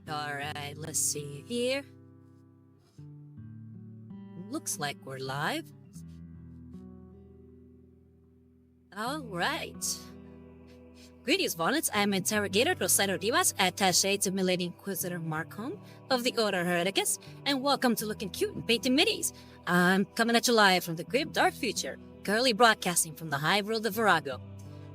Alright, let's see here. Looks like we're live. Alright. Greetings, Varlets. I am Interrogator Rosario Rivas, attaché to Milady Inquisitor Markham of the Order Hereticus, and welcome to Looking Cute and Painting Minis. I'm coming at you live from the grim dark future, currently broadcasting from the high world of Virago.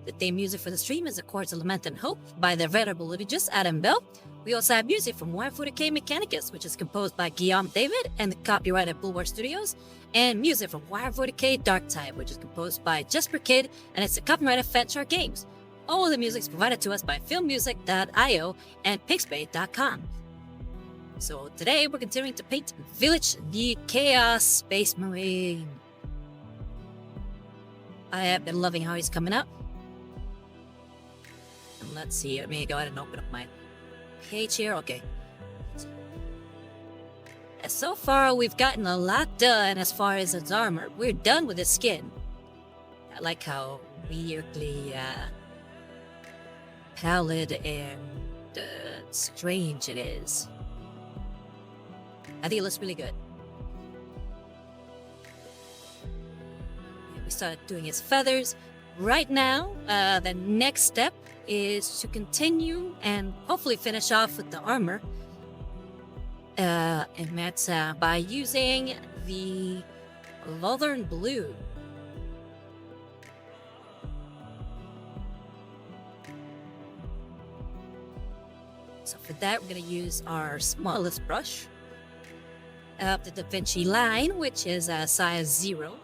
The theme music for the stream is A Chords of Lament and Hope by the venerable liturgist Adam Bell. We also have music from Warhammer 40k Mechanicus, which is composed by Guillaume David and the copyright Bulwark Studios, and music from Warhammer 40k Dark Tide, which is composed by Jesper Kidd and it's the copyright of Fanshark Games. All of the music is provided to us by filmmusic.io and pixbay.com. So today we're continuing to paint Vilitch the Chaos Space Marine. I have been loving how he's coming out. And let's see, let me go ahead and open up my page here. Okay. And so far we've gotten a lot done as far as its armor. We're done with his skin. I like how weirdly pallid and strange it is. I think it looks really good. We started doing his feathers. Right now, the next step is to continue and hopefully finish off with the armor. And that's by using the Northern Blue. So for that, we're going to use our smallest brush of the Da Vinci line, which is size 0.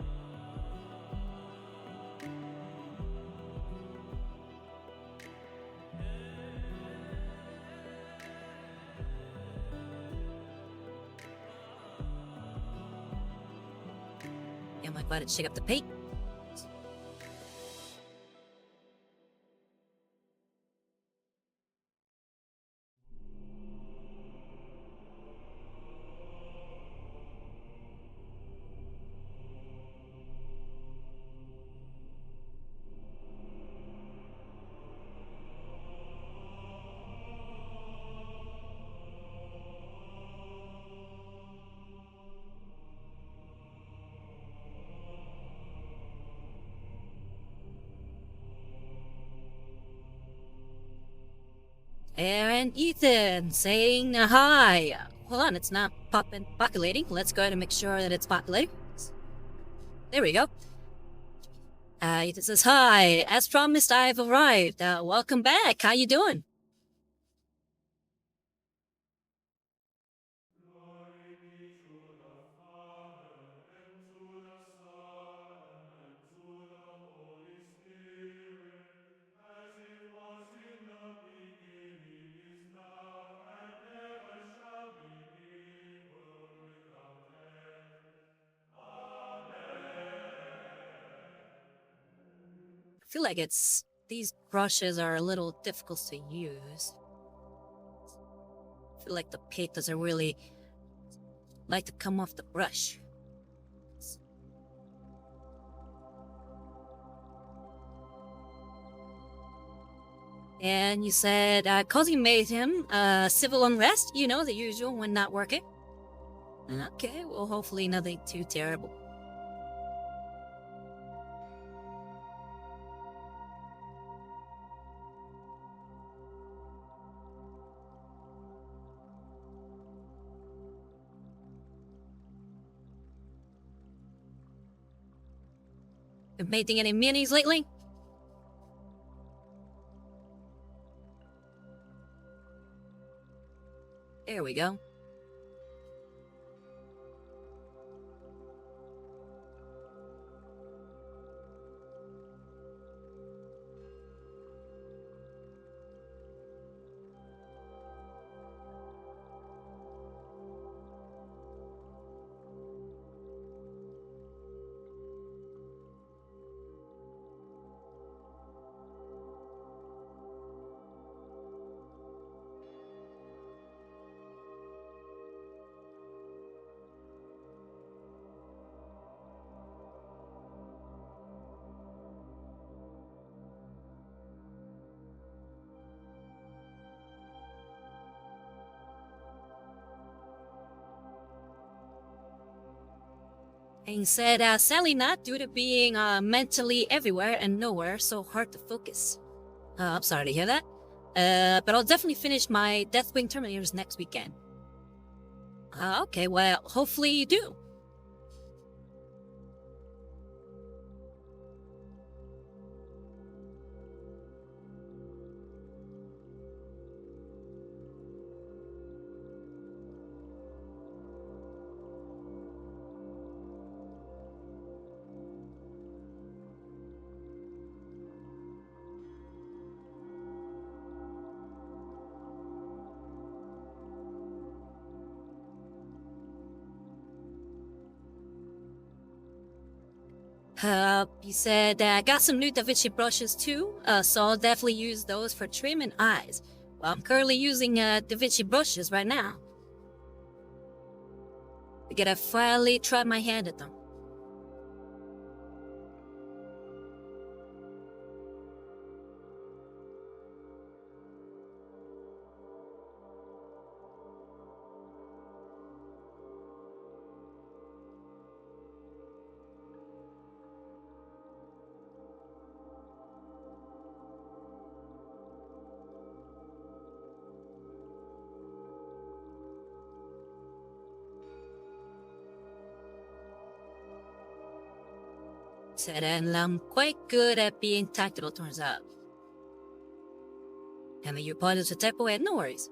I'm like, glad to shake up the paint. And Ethan saying hi. Hold on, it's not populating. Let's go ahead and make sure that it's populating. There we go. Ethan says hi. As promised, I've arrived. Welcome back. How you doing? I feel like these brushes are a little difficult to use. I feel like the paint doesn't really like to come off the brush. And you said causing mayhem, civil unrest, you know, the usual when not working. Okay, well, hopefully nothing too terrible. Been painting any minis lately? There we go. And he said, sadly not, due to being mentally everywhere and nowhere, so hard to focus. I'm sorry to hear that. But I'll definitely finish my Deathwing Terminators next weekend. Okay, well, hopefully you do. He said, I got some new Da Vinci brushes too, so I'll definitely use those for trim and eyes. Well, I'm currently using Da Vinci brushes right now. I gotta finally try my hand at them. Said, and I'm quite good at being tactical, turns out. I mean, your part is a type away, no worries.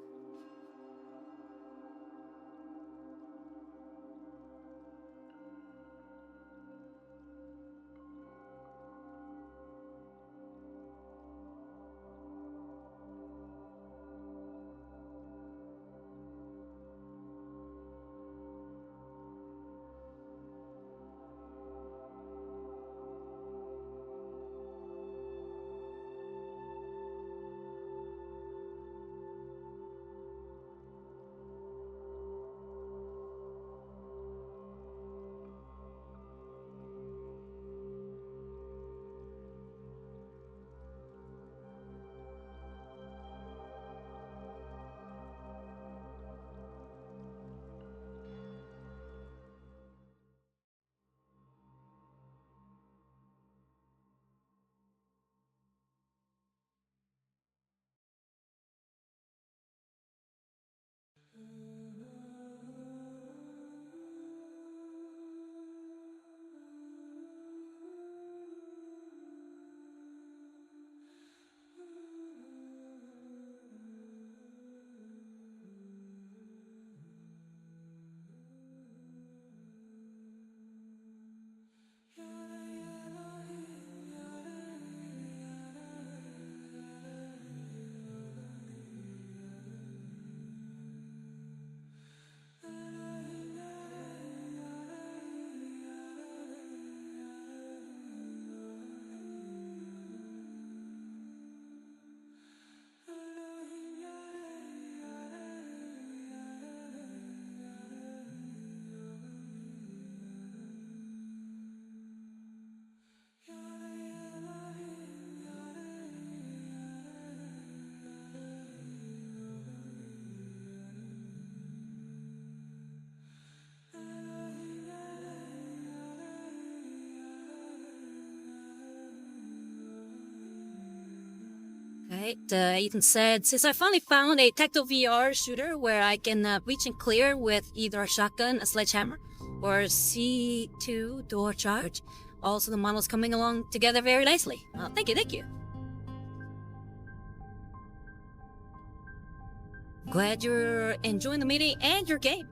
Right, Ethan said, since I finally found a tactile VR shooter where I can reach and clear with either a shotgun, a sledgehammer, or C2 door charge. Also, the model's coming along together very nicely. Thank you, thank you. Glad you're enjoying the meeting and your game.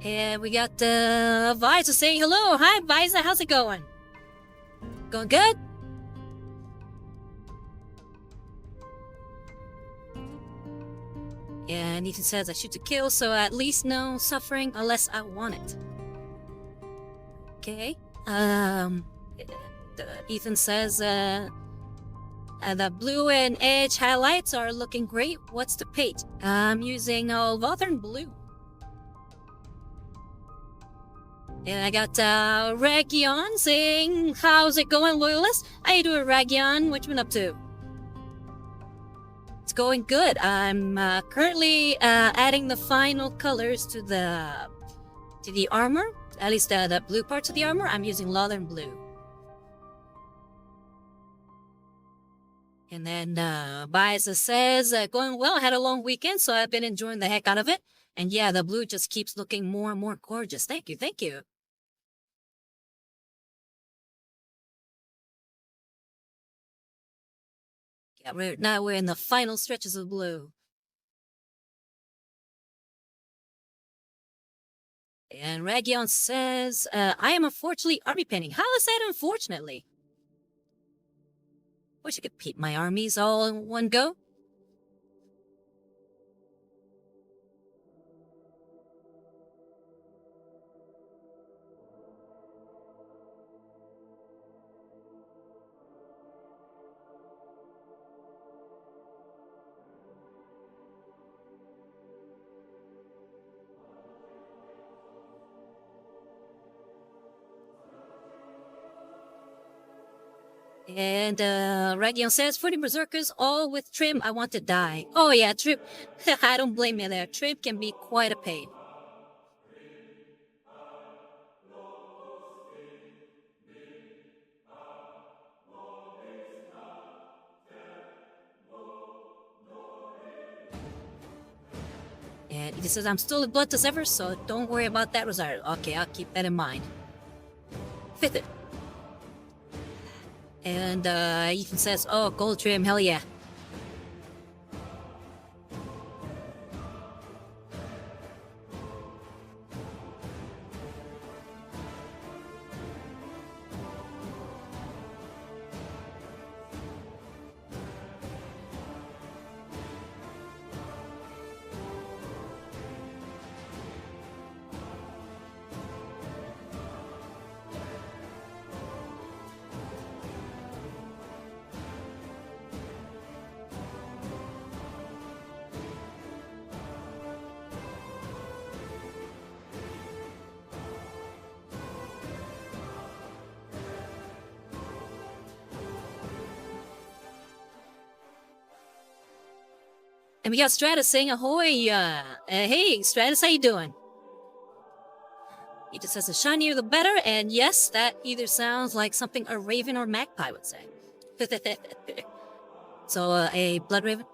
And we got Visa saying hello. Hi, Visa. How's it going? Going good? And Ethan says I shoot to kill, so at least no suffering unless I want it. Okay. Ethan says the blue and edge highlights are looking great. What's the paint? I'm using Northern Blue. And I got Region saying, how's it going, Loyalist? How you doing, Region? What you been up to? It's going good. I'm currently adding the final colors to the armor. At least the blue parts of the armor. I'm using Northern Blue. And then Biza says, going well. I had a long weekend, so I've been enjoying the heck out of it. And yeah, the blue just keeps looking more and more gorgeous. Thank you, thank you. Yeah, now we're in the final stretches of blue. And Region says, I am unfortunately army painting. How is that unfortunately? Wish I could paint my armies all in one go. And Region says, for the berserkers, all with trim, I want to die. Oh yeah, trim. I don't blame you there. Trim can be quite a pain. And he says, I'm still as blood as ever, so don't worry about that, Rosario. Okay, I'll keep that in mind. Fifth it. And Ethan says, oh, gold trim, hell yeah. And we got Stratus saying ahoy. Hey, Stratus, how you doing? He just says the shinier the better, and yes, that either sounds like something a raven or magpie would say. So, a blood raven?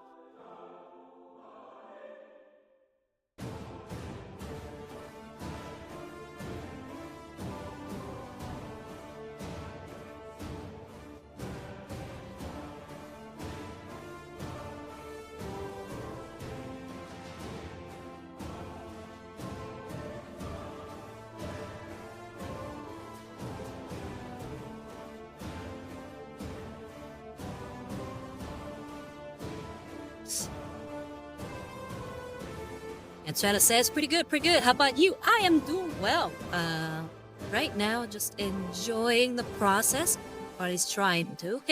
And Strata says, pretty good, pretty good. How about you? I am doing well. Right now, just enjoying the process. Or at least trying to.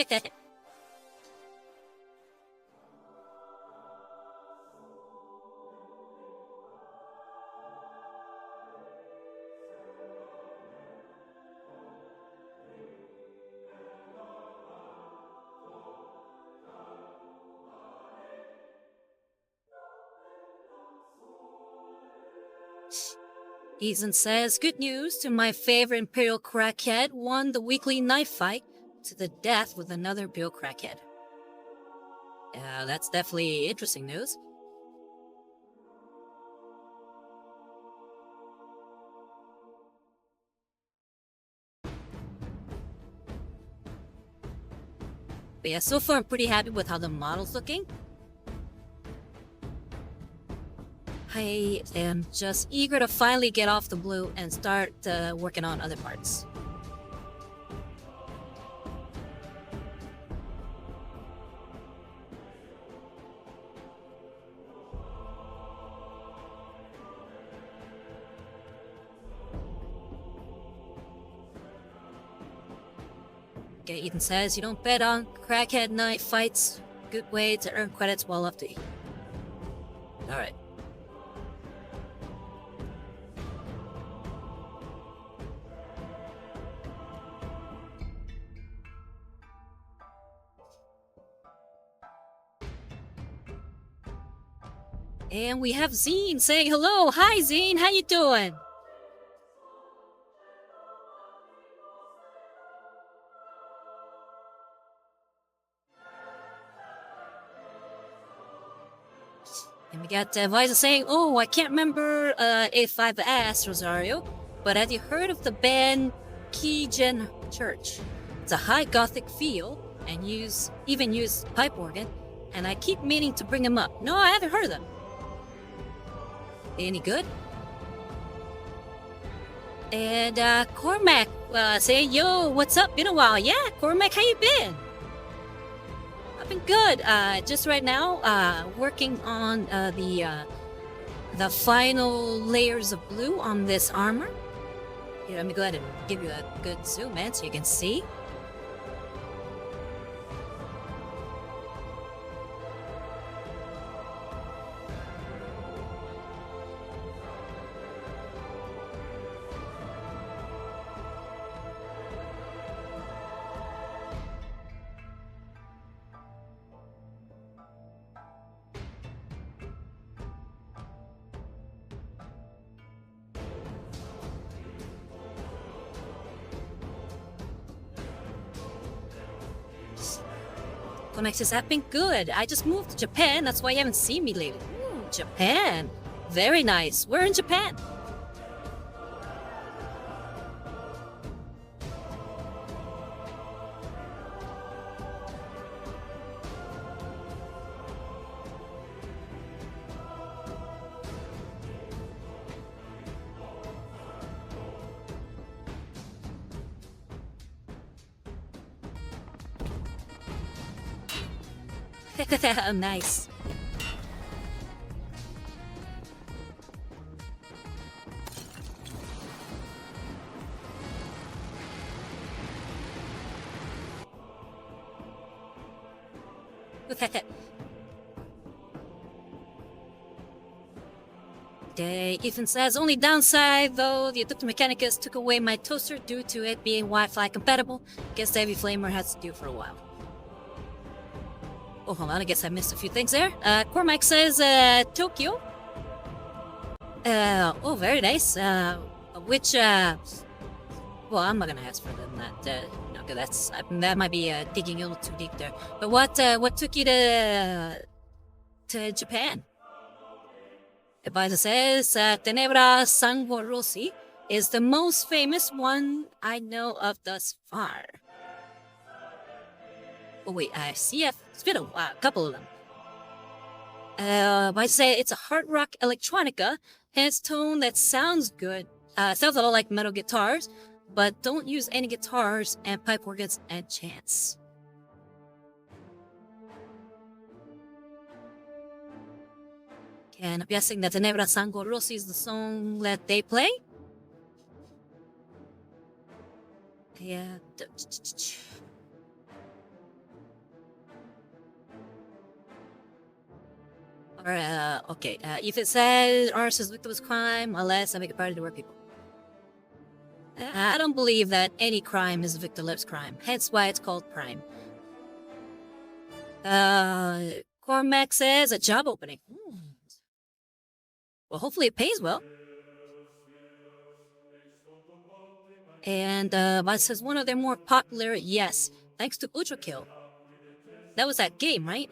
Ethan says, good news to my favorite Imperial crackhead won the weekly knife fight to the death with another Imperial crackhead. That's definitely interesting news. But yeah, so far I'm pretty happy with how the model's looking. I am just eager to finally get off the blue and start working on other parts. Okay, Ethan says you don't bet on crackhead night fights. Good way to earn credits while up to eat. Alright. And we have Zine saying hello. Hi Zine, how you doing? And we got Visa saying, oh, I can't remember if I've asked Rosario, but have you heard of the band Tzeentchian Church? It's a high gothic feel and even use pipe organ, and I keep meaning to bring them up. No, I haven't heard of them. Any good? And Cormac saying, yo, what's up? Been a while. Yeah, Cormac, how you been? I've been good. Just right now, working on the final layers of blue on this armor. Here, let me go ahead and give you a good zoom in so you can see. Conex says, I've been good. I just moved to Japan. That's why you haven't seen me lately. Ooh, Japan. Very nice. We're in Japan. Nice. Ethan says, only downside though, the Adductor Mechanicus took away my toaster due to it being Wi-Fi compatible. Guess the Heavy Flamer has to do for a while. Oh, hold on, I guess I missed a few things there. Cormac says, Tokyo. Oh, very nice. Which, well, I'm not gonna ask for them that, no, cause that might be, digging a little too deep there. But what took you to Japan? Advisor says, Tenebra Sangue Rossi is the most famous one I know of thus far. Oh wait, I see a couple of them. I say it's a hard rock electronica, has tone that sounds good. Sounds a lot like metal guitars, but don't use any guitars and pipe organs and chants. And I'm guessing that the Tenebra Sangue Rossi is the song that they play. Yeah. Okay. If it says arson is victimless crime, unless I make it part of the word people. I don't believe that any crime is a victimless crime. Hence why it's called crime. Cormac says a job opening. Well, hopefully it pays well. And Vaz says one of their more popular, yes, thanks to Ultra Kill. That was that game, right?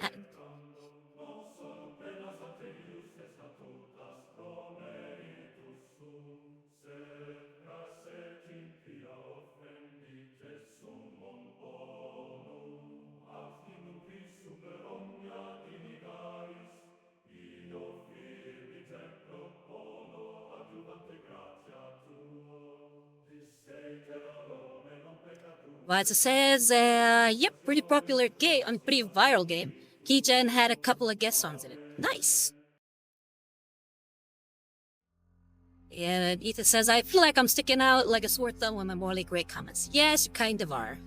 But it says, yep, pretty popular game, pretty viral game. Tzeentchian had a couple of guest songs in it. Nice. And Ethan says, I feel like I'm sticking out like a sore thumb with my morally great comments. Yes, you kind of are.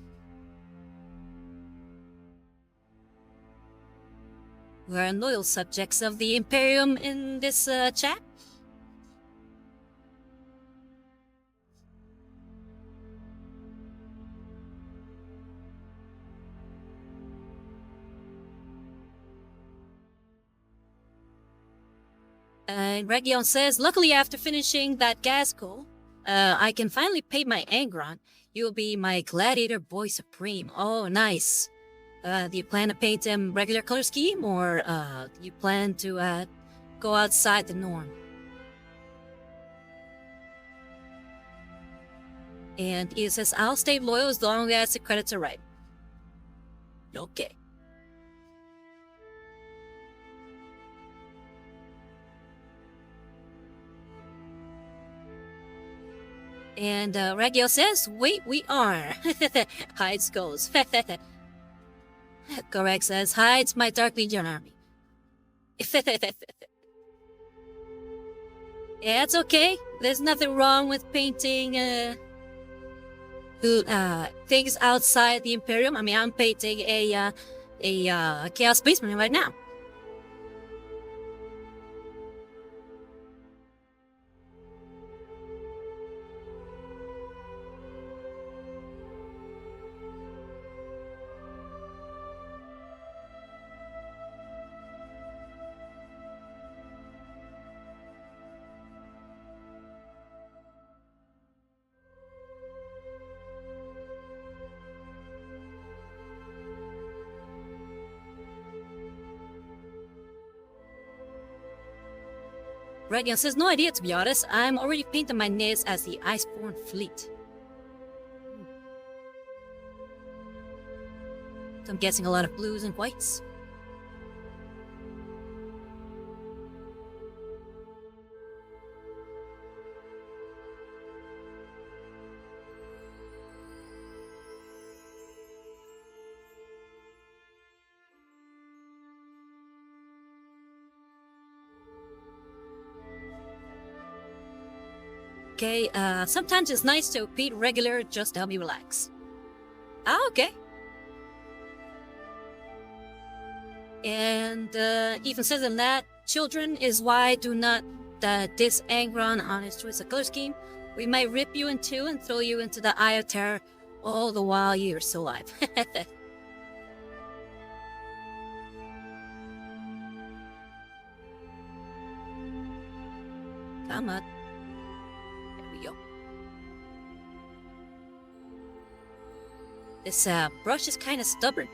We're loyal subjects of the Imperium in this chat. And Region says, luckily after finishing that gas goal, I can finally pay my Angron. You'll be my gladiator boy supreme. Oh, nice. Do you plan to paint him regular color scheme, or do you plan to go outside the norm? And he says, I'll stay loyal as long as the credits are right. Okay. And Regio says, wait, we are. Hides goes. Correct says, hides my Dark Legion army. Yeah, it's okay. There's nothing wrong with painting things outside the Imperium. I mean, I'm painting a Chaos Spaceman right now. Radiant says, no idea to be honest. I'm already painting my nails as the Iceborne Fleet. So I'm guessing a lot of blues and whites. Okay, sometimes it's nice to repeat regular just to help me relax. Ah, okay. And even says in that, children is why do not diss Angron on his choice of color scheme. We might rip you in two and throw you into the Eye of Terror all the while you're still alive. Come on. There we go. This brush is kind of stubborn.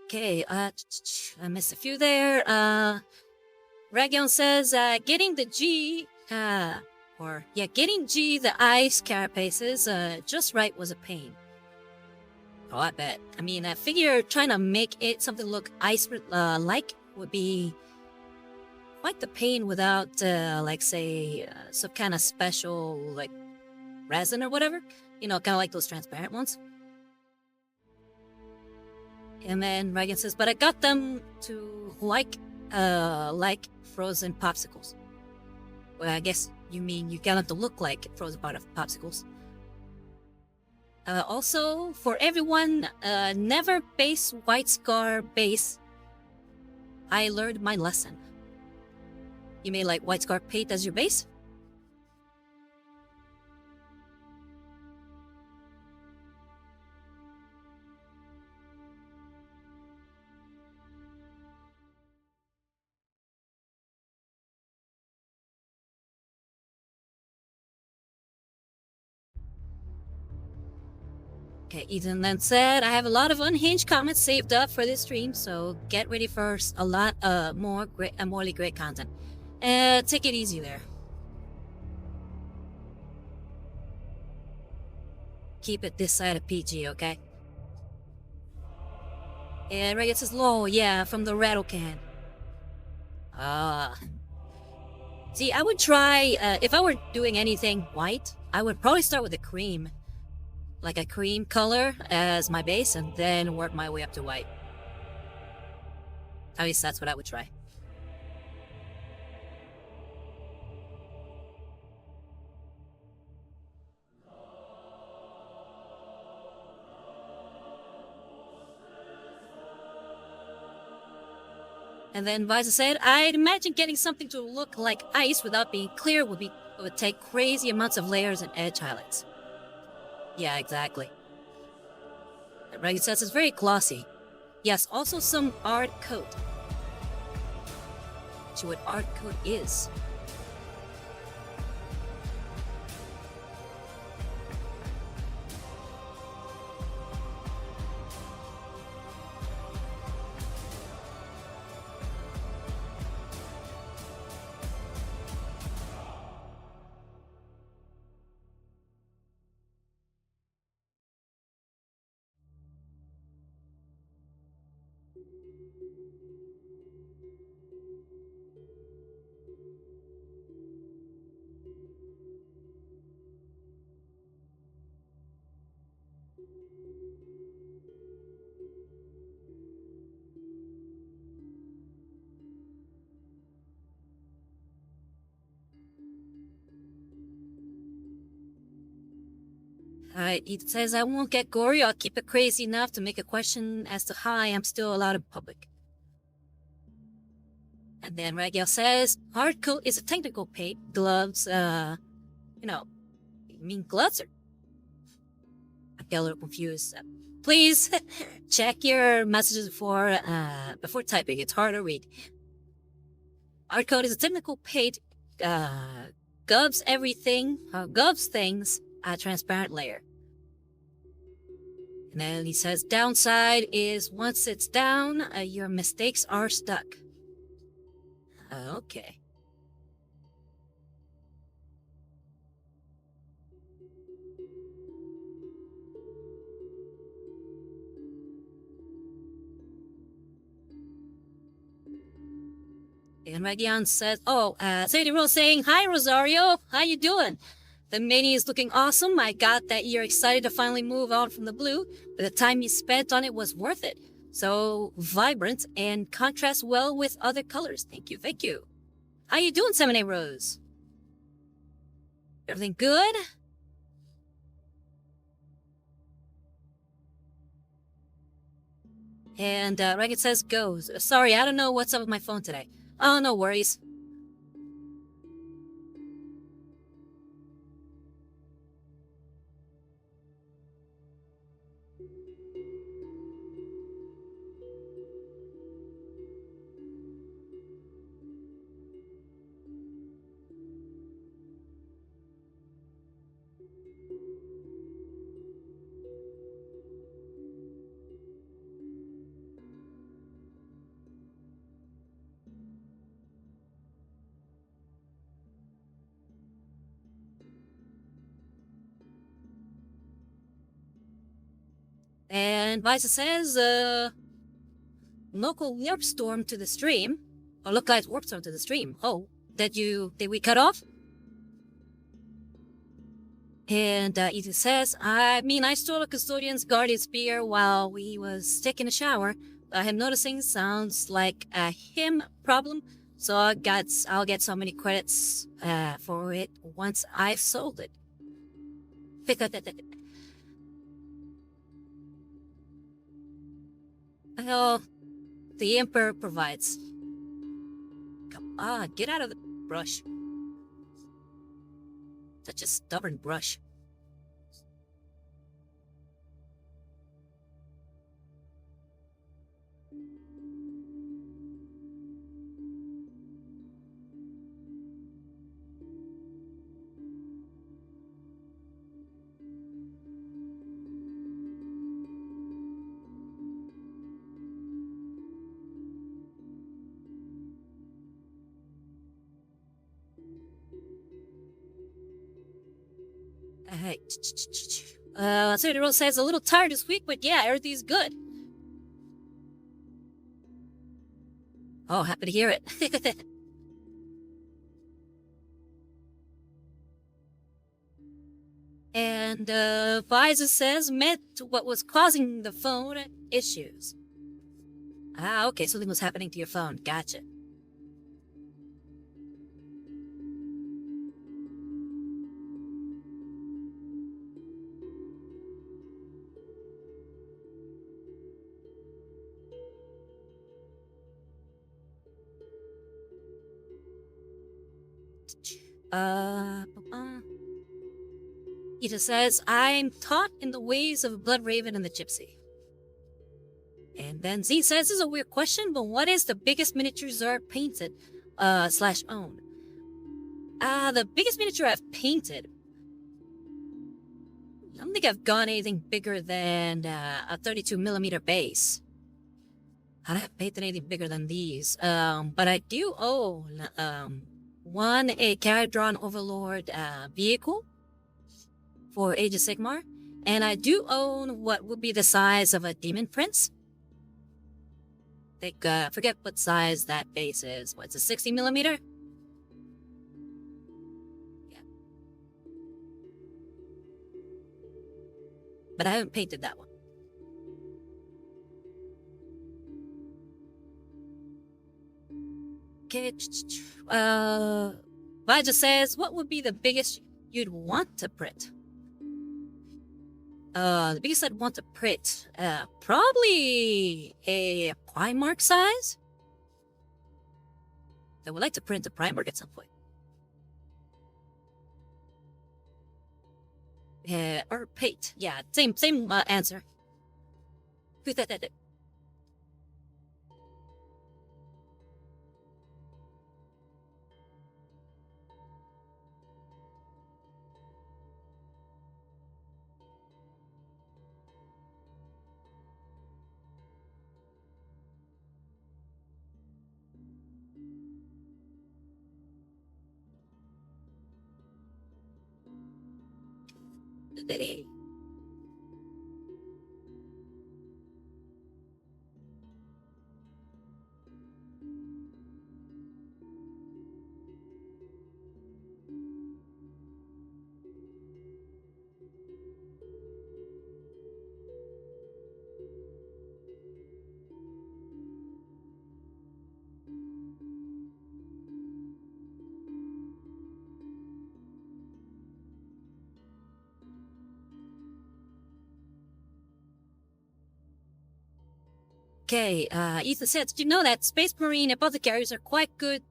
Okay, I missed a few there. Region says, getting the G, getting G the ice carapaces just right was a pain. Oh, I bet. I mean, I figure trying to make it something look ice-like would be quite the pain without, some kind of special, like, resin or whatever. You know, kind of like those transparent ones. And then Reagan says, but I got them to like frozen popsicles. Well, I guess you mean you got them to look like frozen popsicles. Also, for everyone, never base White Scar base. I learned my lesson. You mean like White Scar paint as your base? Okay, Ethan then said, I have a lot of unhinged comments saved up for this stream, so get ready for a lot more morally great content. Take it easy there. Keep it this side of PG, okay? And Reggit says, lol, yeah, from the rattle can. See, I would try, if I were doing anything white, I would probably start with a cream. Like a cream color as my base, and then work my way up to white. At least that's what I would try. And then Visa said, I'd imagine getting something to look like ice without being clear would take crazy amounts of layers and edge highlights. Yeah, exactly. Reggie says it's very glossy. Yes, also some art coat. See what art coat is. Alright, it says I won't get gory, I'll keep it crazy enough to make a question as to how I am still allowed in public. And then Ragiel says, hard coat is a technical paint, gloves, you mean gloves or? I get a little confused. Please check your messages before typing, it's hard to read. Hard coat is a technical paint, gloves things, a transparent layer. And then he says, downside is once it's down, your mistakes are stuck. Okay. And Ragian says, Sadie Rose saying, hi Rosario, how you doing? The mini is looking awesome. I got that you're excited to finally move on from the blue, but the time you spent on it was worth it. So vibrant and contrasts well with other colors. Thank you, thank you. How you doing, Seminary Rose? Everything good? And Ragged says, goes. Sorry, I don't know what's up with my phone today. Oh, no worries. And Visa says, local warp storm to the stream. Or localized warp storm to the stream. Oh, did we cut off? And Ethan says, I stole a custodian's guardian spear while we was taking a shower. I am noticing sounds like a him problem, so I'll get so many credits for it once I've sold it. Oh, the Emperor provides. Come on, get out of the brush. Such a stubborn brush. Okay. So the role says a little tired this week, but yeah, everything's good. Oh, happy to hear it. And Visor says met what was causing the phone issues. Ah, okay, something was happening to your phone. Gotcha. He just says, I'm taught in the ways of Blood Raven and the Gypsy. And then Z says, this is a weird question, but what is the biggest miniature Zerg painted, / owned? The biggest miniature I've painted, I don't think I've gone anything bigger than a 32mm base. I haven't painted anything bigger than these. But I do own, one, a Caradron Overlord vehicle for Age of Sigmar. And I do own what would be the size of a Demon Prince. I think, forget what size that base is. What's a 60mm? Yeah. But I haven't painted that one. Okay. Vaja says, what would be the biggest you'd want to print? The biggest I'd want to print, probably a Primarch size. I would like to print a Primarch at some point. Or paint. Yeah, same answer. Okay, Ethan said, did you know that Space Marine apothecaries are quite good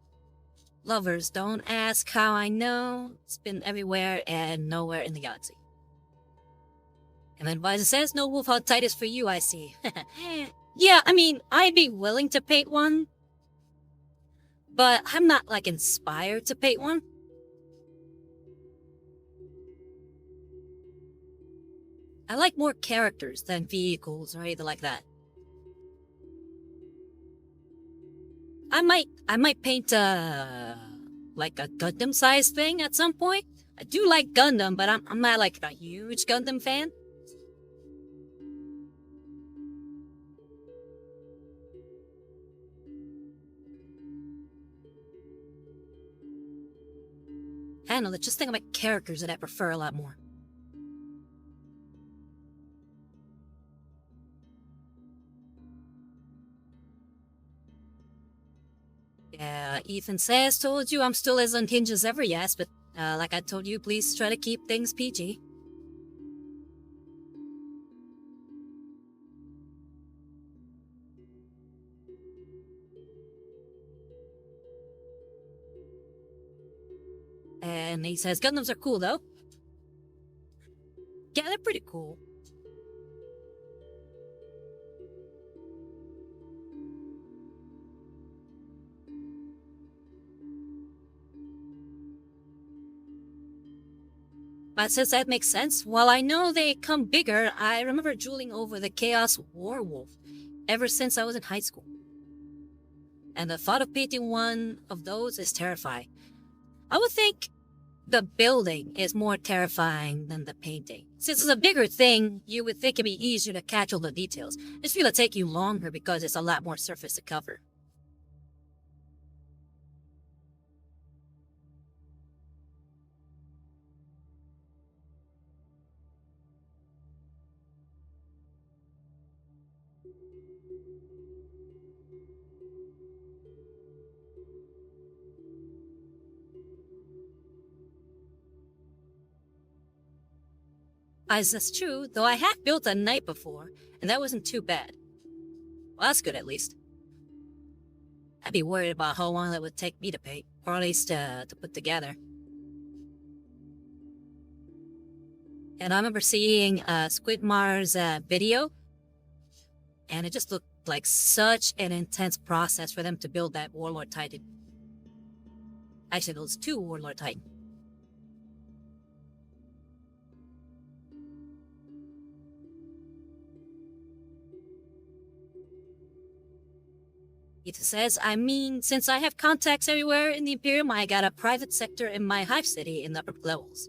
lovers? Don't ask how I know. It's been everywhere and nowhere in the galaxy. And then Visor says, no wolf how tight is for you, I see. Yeah, I mean, I'd be willing to paint one. But I'm not, like, inspired to paint one. I like more characters than vehicles or anything like that. I might paint like a Gundam size thing at some point. I do like Gundam, but I'm not like a huge Gundam fan. I don't know, let's just think about characters that I prefer a lot more. Yeah, Ethan says, told you I'm still as unhinged as ever, yes, but like I told you, please try to keep things PG. And he says, Gundams are cool, though. Yeah, they're pretty cool. But since that makes sense, while I know they come bigger, I remember drooling over the Chaos Warwolf ever since I was in high school. And the thought of painting one of those is terrifying. I would think The building is more terrifying than the painting. Since it's a bigger thing, you would think it'd be easier to catch all the details. This will take you longer because it's a lot more surface to cover. As that's true, though I have built a knight before, and that wasn't too bad. Well, that's good at least. I'd be worried about how long it would take me to paint, or at least to put together. And I remember seeing Squidmar's video, and it just looked like such an intense process for them to build that Warlord Titan. Actually, those two Warlord Titan. It says, I mean, since I have contacts everywhere in the Imperium, I got a private sector in my hive city in the upper levels.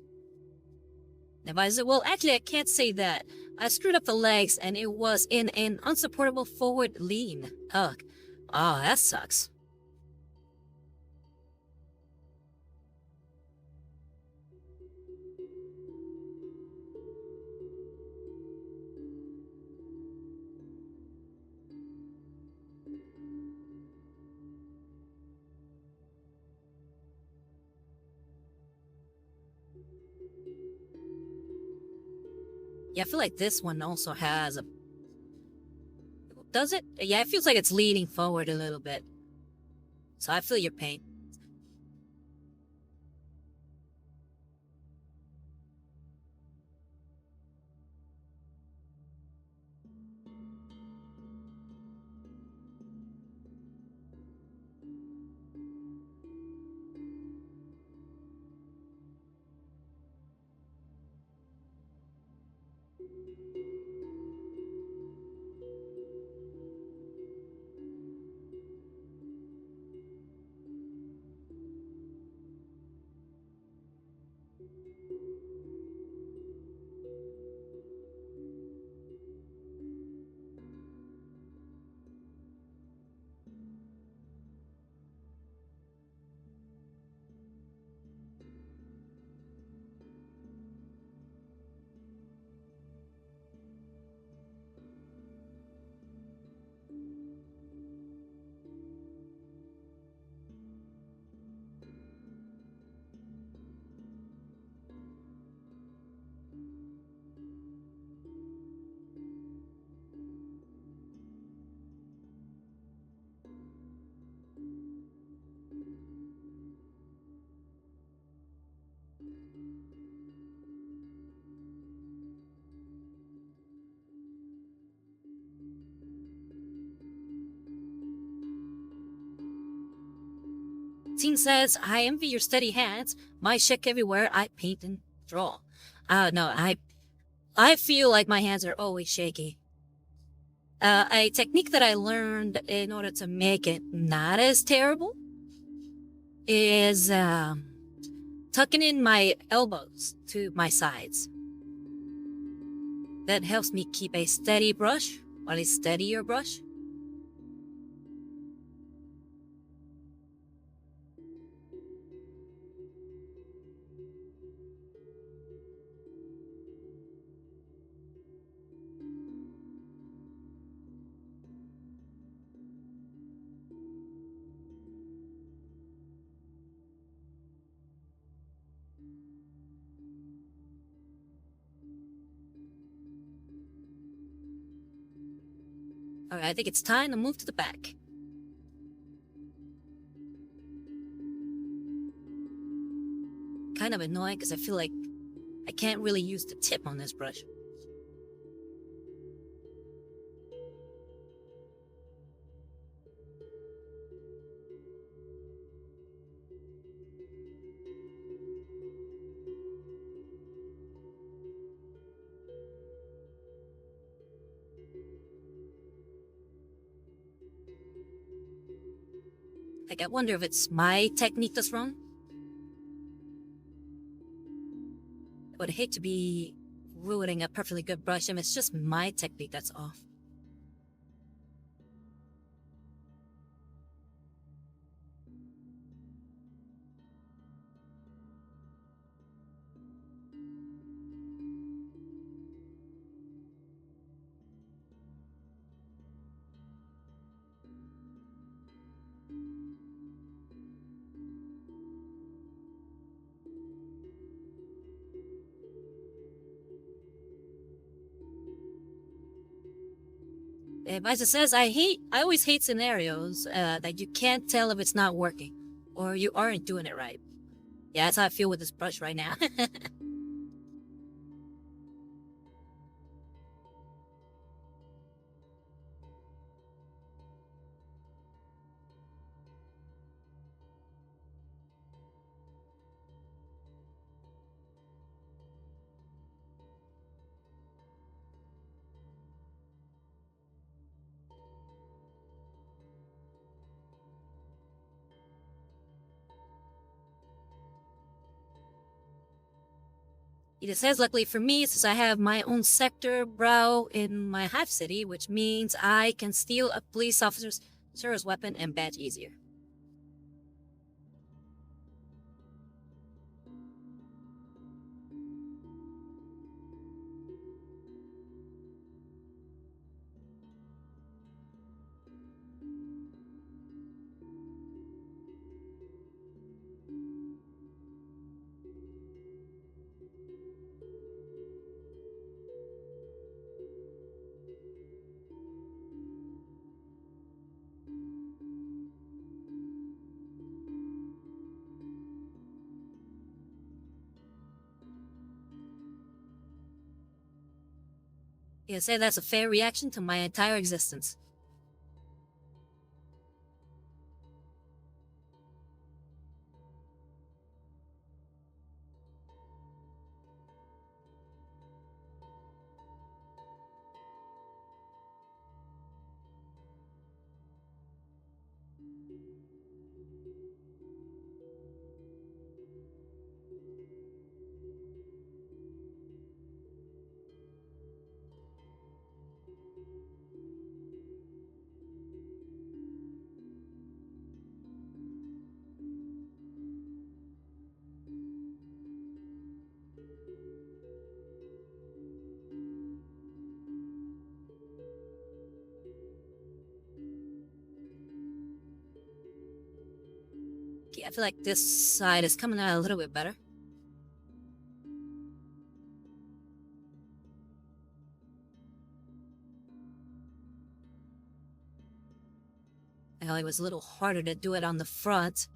If I said, well, actually, I can't say that. I screwed up the legs, and it was in an unsupportable forward lean. Ugh. Oh, that sucks. Yeah, I feel like this one also has a... Does it? Yeah, it feels like it's leaning forward a little bit. So I feel your pain. Teen says, I envy your steady hands. My check everywhere, I paint and draw. No, I feel like my hands are always shaky. A technique that I learned in order to make it not as terrible is tucking in my elbows to my sides. That helps me keep a steady brush, or at least steadier brush. Alright, I think it's time to move to the back. Kind of annoying because I feel like I can't really use the tip on this brush. Like, I wonder if it's my technique that's wrong? would hate to be ruining a perfectly good brush, and it's just my technique that's off. As it says, I always hate scenarios that you can't tell if it's not working or you aren't doing it right. Yeah, that's how I feel with this brush right now. It says, luckily for me, since I have my own sector brow in my hive city, which means I can steal a police officer's weapon and badge easier. You say that's a fair reaction to my entire existence. I feel like this side is coming out a little bit better. It was a little harder to do it on the front.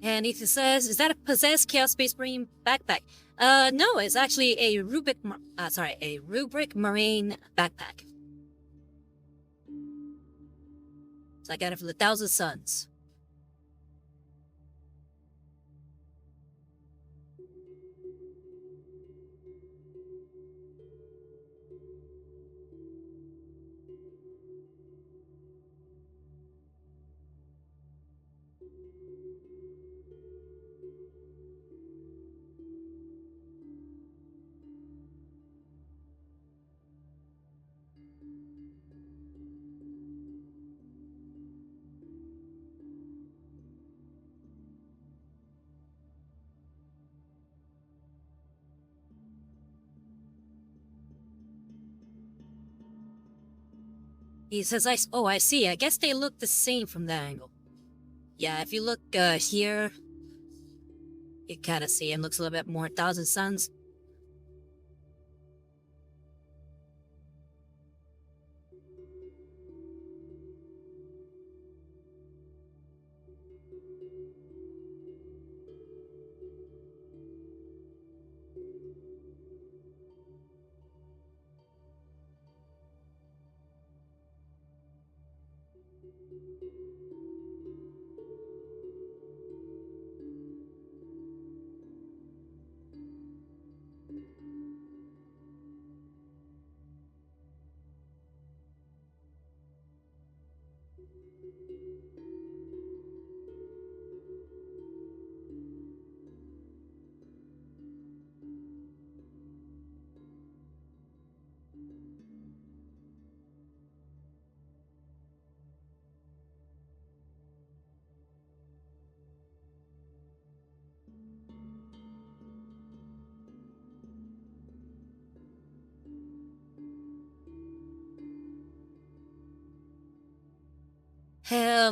And Ethan says, "Is that a possessed Chaos Space Marine backpack?" No, it's actually a Rubric Marine backpack. So I got it from the Thousand Sons. He says, I see. I guess they look the same from that angle. Yeah, if you look here, you kind of see it looks a little bit more Thousand Sons.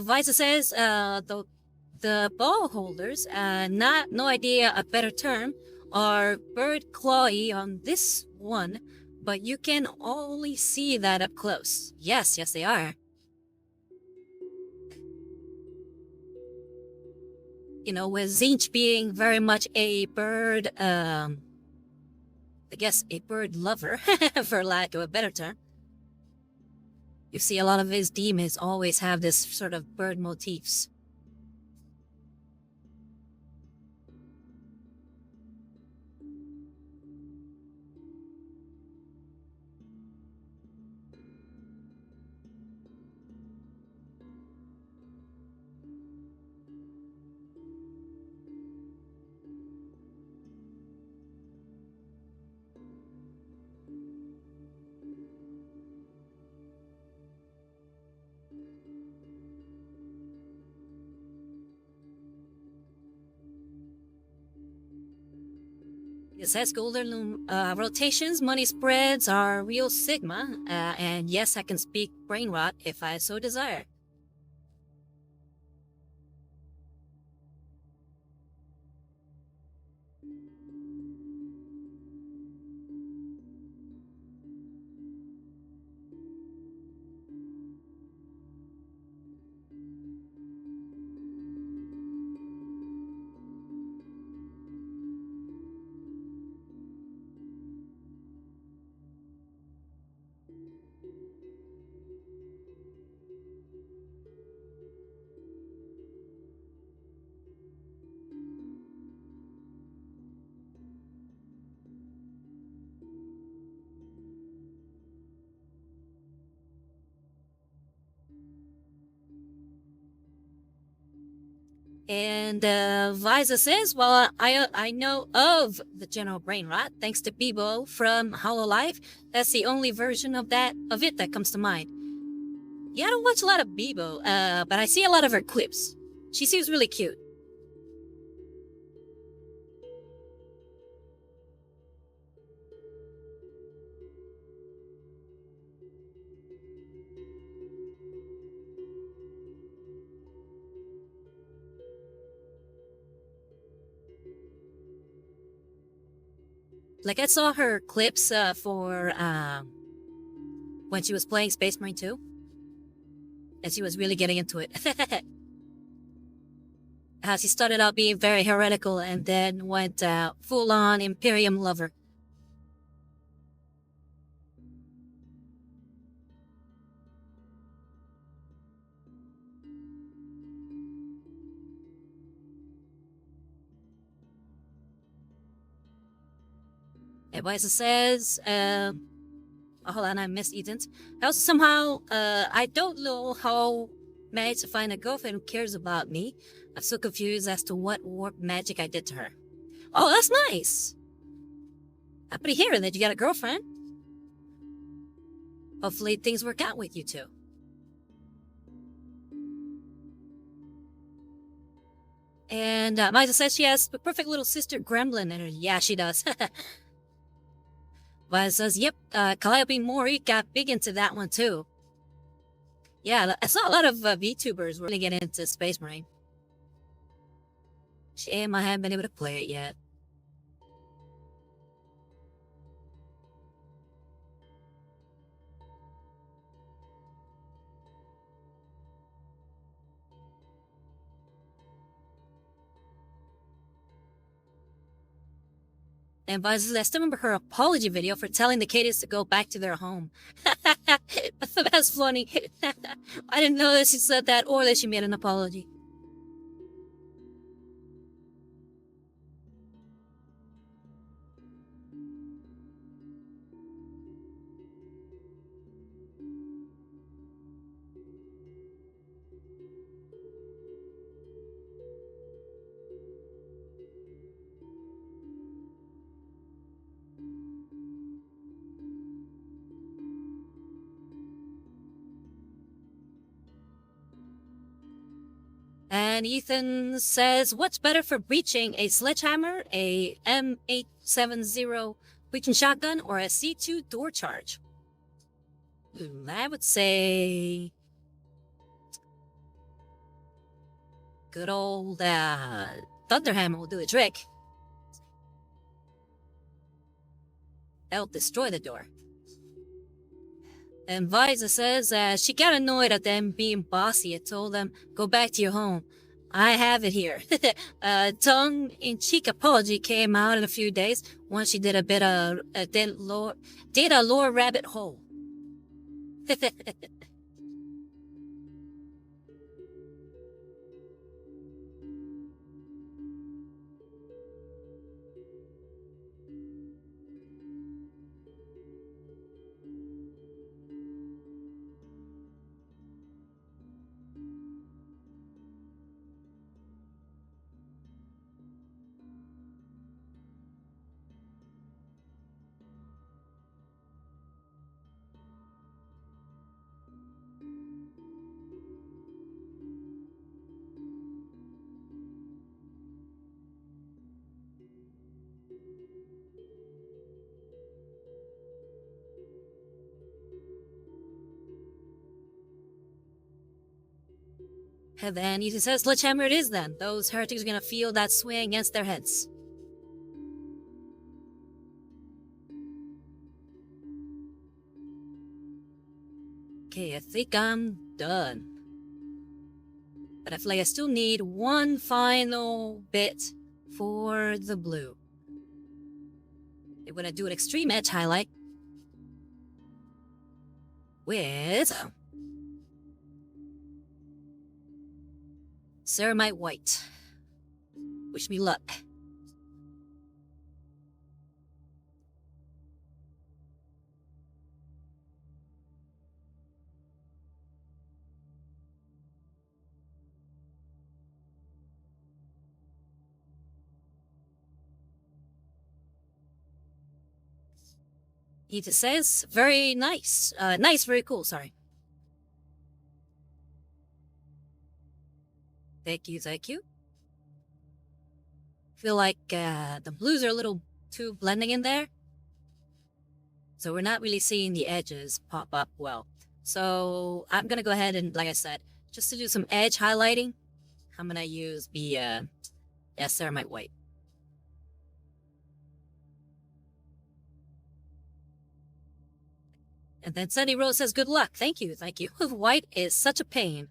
Visa says the ball holders, no idea a better term, are bird clawy on this one, but you can only see that up close. Yes, they are. You know, with Tzeentch being very much a bird, I guess a bird lover, for lack of a better term. You see a lot of his demons always have this sort of bird motifs. It says golden rotations, money spreads are real sigma, and yes, I can speak brain rot if I so desire. And Visa says, well, I know of the general brain rot thanks to Bebo from Hololive. That's the only version of it that comes to mind. Yeah, I don't watch a lot of Bebo, but I see a lot of her clips. She seems really cute. Like I saw her clips for when she was playing Space Marine 2, and she was really getting into it. She started out being very heretical and then went full-on Imperium lover. And Visa says, hold on, I missed Eden's. Also, somehow, I don't know how managed to find a girlfriend who cares about me. I'm so confused as to what warp magic I did to her. Oh, that's nice. Happy to hear that you got a girlfriend. Hopefully things work out with you two. And Visa says she has a perfect little sister gremlin in her. Yeah, she does. Visa says, yep, Calliope Mori got big into that one too. Yeah, I saw a lot of VTubers really get into Space Marine. Shame I haven't been able to play it yet. And I still remember her apology video for telling the Cadians to go back to their home. That's funny. I didn't know that she said that or that she made an apology. And Ethan says, what's better for breaching, a sledgehammer, a M870 breaching shotgun, or a C2 door charge? I would say good old Thunderhammer will do the trick. That'll destroy the door. And Visa says she got annoyed at them being bossy and told them, go back to your home. I have it here. Tongue-in-cheek apology came out in a few days once she did a bit of did a lore rabbit hole. And then he says, sledgehammer it is then. Those heretics are gonna feel that swing against their heads. Okay, I think I'm done. But I feel like I still need one final bit for the blue. I'm gonna do an extreme edge highlight with Ceramite White. Wish me luck. It says very nice. Nice, very cool, sorry. Thank you, thank you. Feel like the blues are a little too blending in there. So we're not really seeing the edges pop up well. So I'm gonna go ahead and, like I said, just to do some edge highlighting, I'm gonna use the Ceramite White. And then Sunny Rose says, good luck. Thank you, thank you. White is such a pain.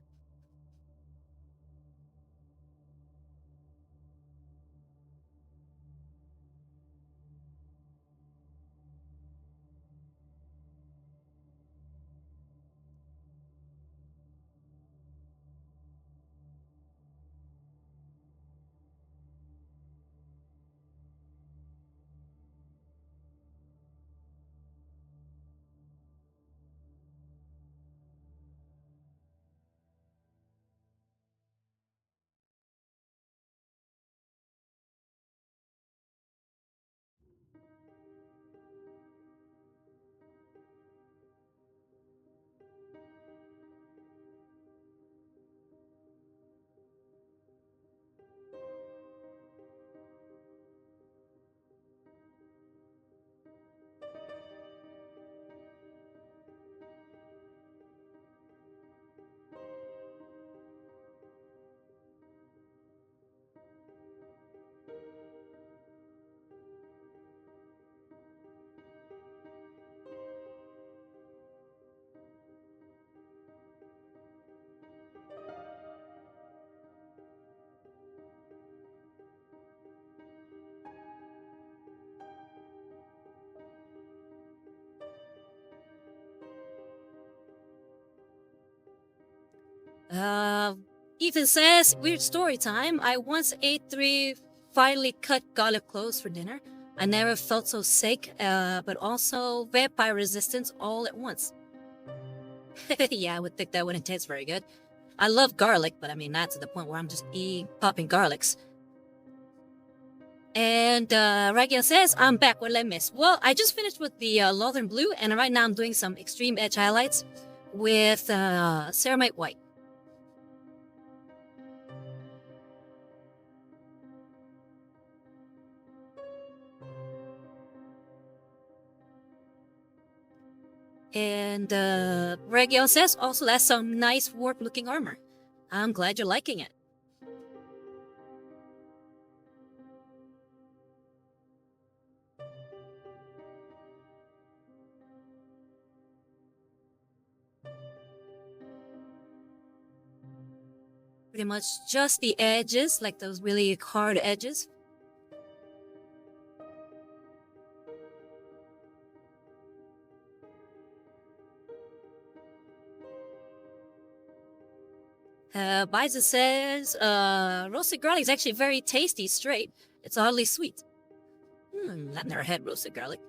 Ethan says, weird story time. I once ate 3 finely cut garlic cloves for dinner. I never felt so sick, but also vampire resistance all at once. Yeah, I would think that wouldn't taste very good. I love garlic, but I mean, not to the point where I'm just popping garlics. And Ragiel says, I'm back. What did I miss? Well, I just finished with the Northern Blue, and right now I'm doing some Extreme Edge highlights with Ceramite White. And Ragiel says, also that's some nice warp-looking armor. I'm glad you're liking it. Pretty much just the edges, like those really hard edges. Biza says, roasted garlic is actually very tasty straight. It's oddly sweet. I've never had roasted garlic.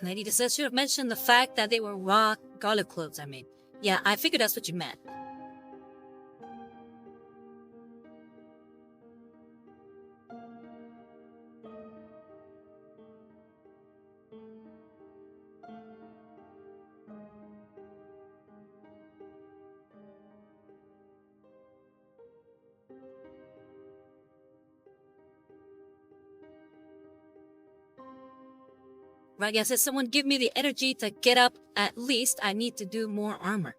Lady says, should have mentioned the fact that they were raw garlic cloves, I mean. Yeah, I figured that's what you meant. Ragia says, someone give me the energy to get up. At least I need to do more armor.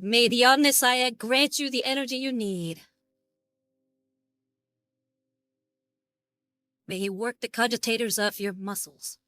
May the Omnissiah grant you the energy you need. May he work the cogitators of your muscles.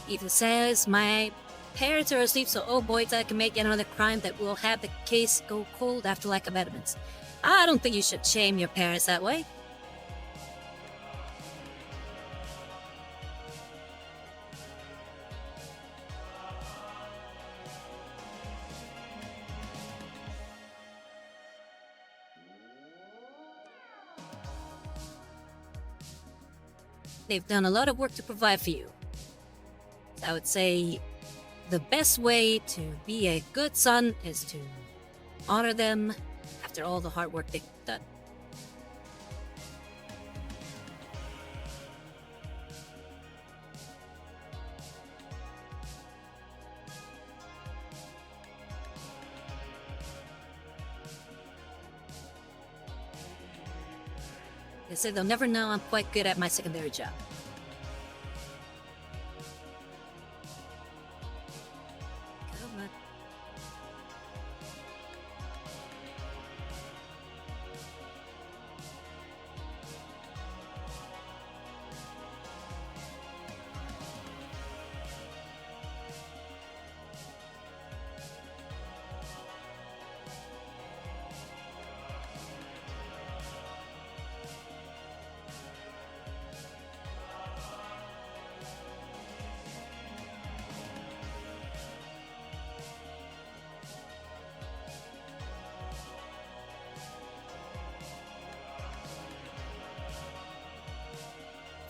Ethan says, my parents are asleep, so oh boy, I can make another crime that will have the case go cold after lack of evidence. I don't think you should shame your parents that way. They've done a lot of work to provide for you. I would say the best way to be a good son is to honor them after all the hard work they've done. They say they'll never know I'm quite good at my secondary job.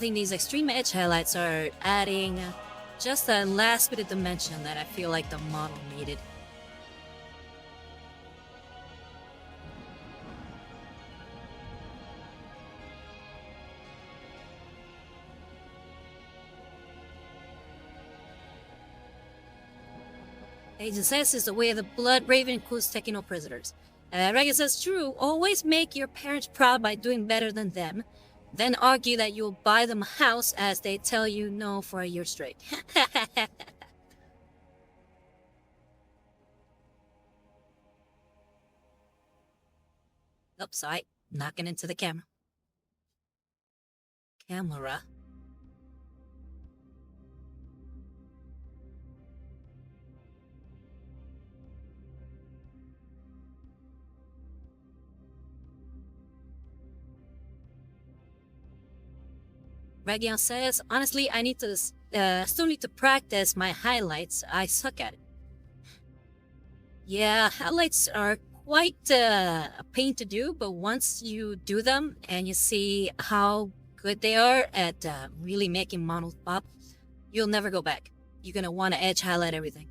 think these extreme edge highlights are adding just a last bit of dimension that I feel like the model needed. Agent says is the way of the blood raven includes taking no prisoners. Reagan says, true, always make your parents proud by doing better than them. Then argue that you'll buy them a house as they tell you no for a year straight. Oops, sorry. Knocking into the camera. Camera. Region says, honestly, I need to still need to practice my highlights. I suck at it. Yeah, highlights are quite a pain to do, but once you do them and you see how good they are at really making models pop, you'll never go back. You're gonna want to edge highlight everything.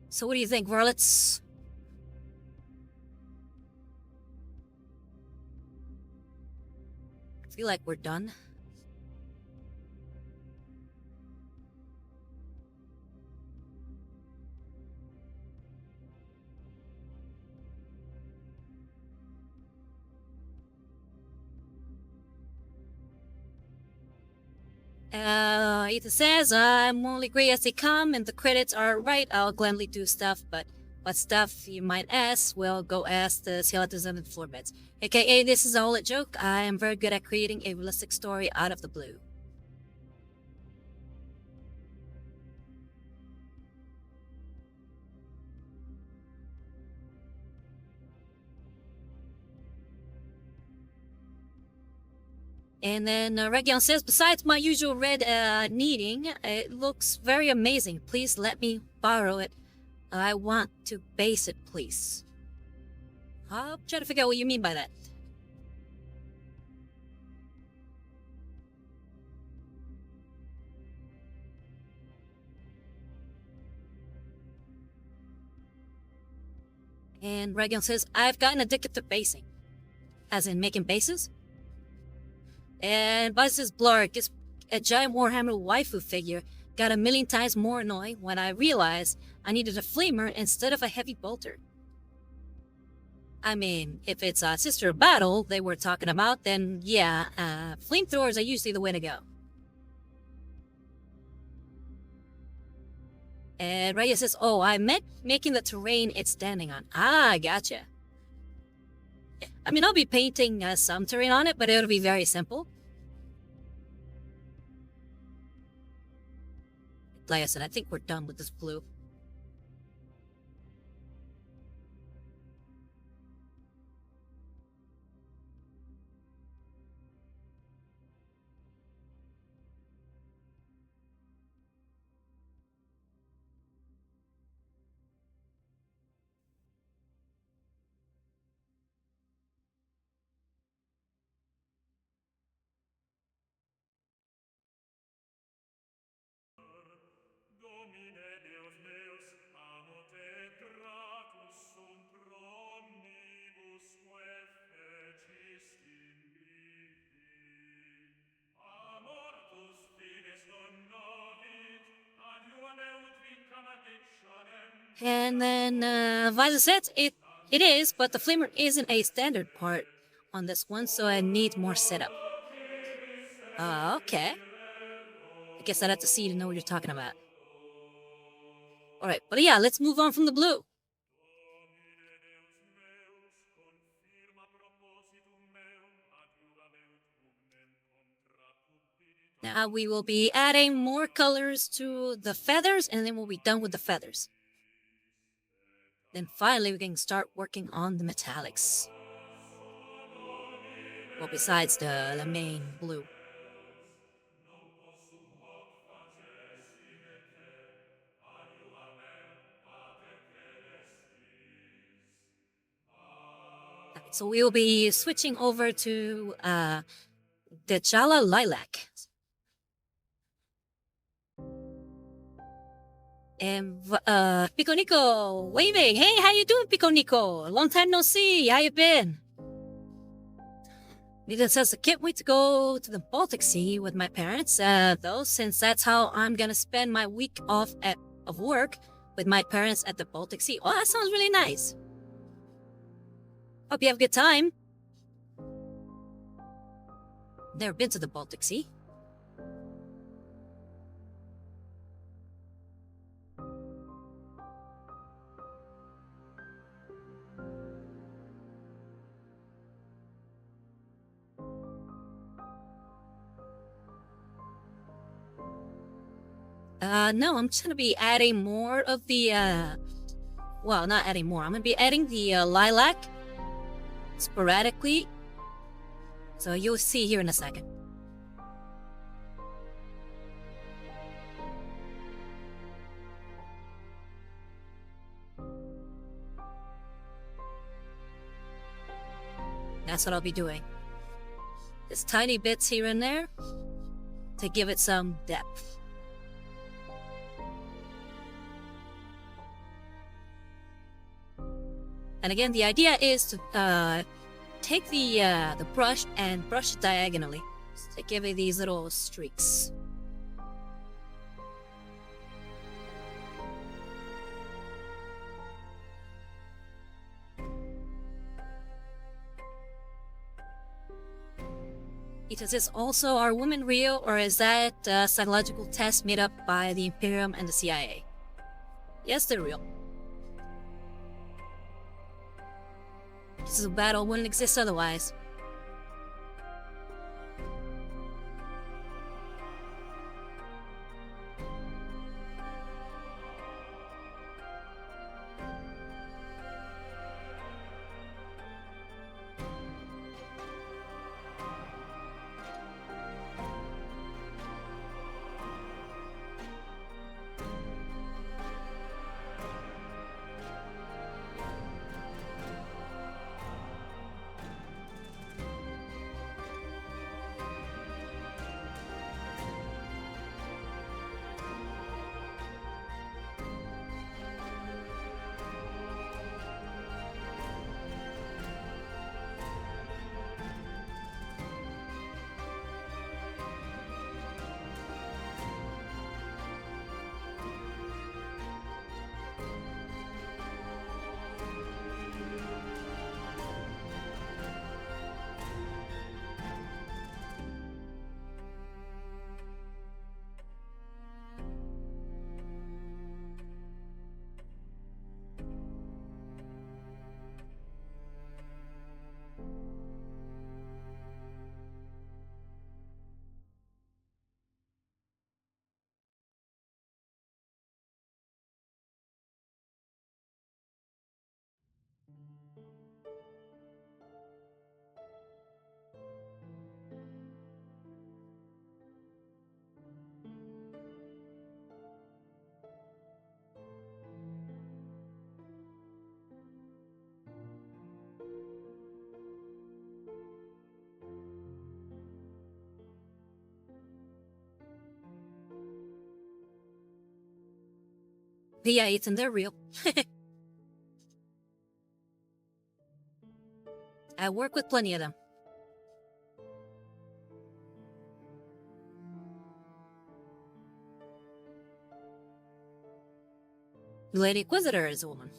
So what do you think, Varlets? I feel like we're done. Ethan says, I'm only great as they come, and the credits are right. I'll gladly do stuff, but what stuff, you might ask? Well, go ask the skeletons under the floor beds. AKA, this is all a joke. I am very good at creating a realistic story out of the blue. And then Region says, besides my usual red kneading, it looks very amazing. Please let me borrow it. I want to base it, please. I'll try to figure out what you mean by that. And Region says, I've gotten addicted to basing. As in making bases? And Buzz's Blark is a giant Warhammer waifu figure. Got a million times more annoying when I realized I needed a flamer instead of a heavy bolter. I mean, if it's a sister battle they were talking about, then yeah, flamethrowers are usually the way to go. And Raya says, oh, I meant making the terrain it's standing on. Ah, gotcha. I mean, I'll be painting some terrain on it, but it'll be very simple. Like I said, I think we're done with this blue. And then Visor said it is, but the flamer isn't a standard part on this one, so I need more setup. Okay. I guess I'd have to see you to know what you're talking about. Alright, but yeah, let's move on from the blue. Now we will be adding more colors to the feathers, and then we'll be done with the feathers. Then finally we can start working on the metallics. Well, besides the main blue. So we will be switching over to the Chala Lilac. And Pico Nico waving. Hey, how you doing, Pico Nico? Long time no see. How you been? Nita says I can't wait to go to the Baltic Sea with my parents, though, since that's how I'm gonna spend my week off of work with my parents at the Baltic Sea. Oh, that sounds really nice. Hope you have a good time. Never been to the Baltic Sea. No, I'm just gonna be adding more of the, well, not adding more. I'm gonna be adding the lilac sporadically. So you'll see here in a second. That's what I'll be doing. Just tiny bits here and there to give it some depth. And again, the idea is to take the brush and brush it diagonally to give it these little streaks. Is this also are women real, or is that a psychological test made up by the Imperium and the CIA? Yes, they're real. This is a battle wouldn't exist otherwise. Yeah, Ethan, they're real. I work with plenty of them. The Lady Inquisitor is a woman.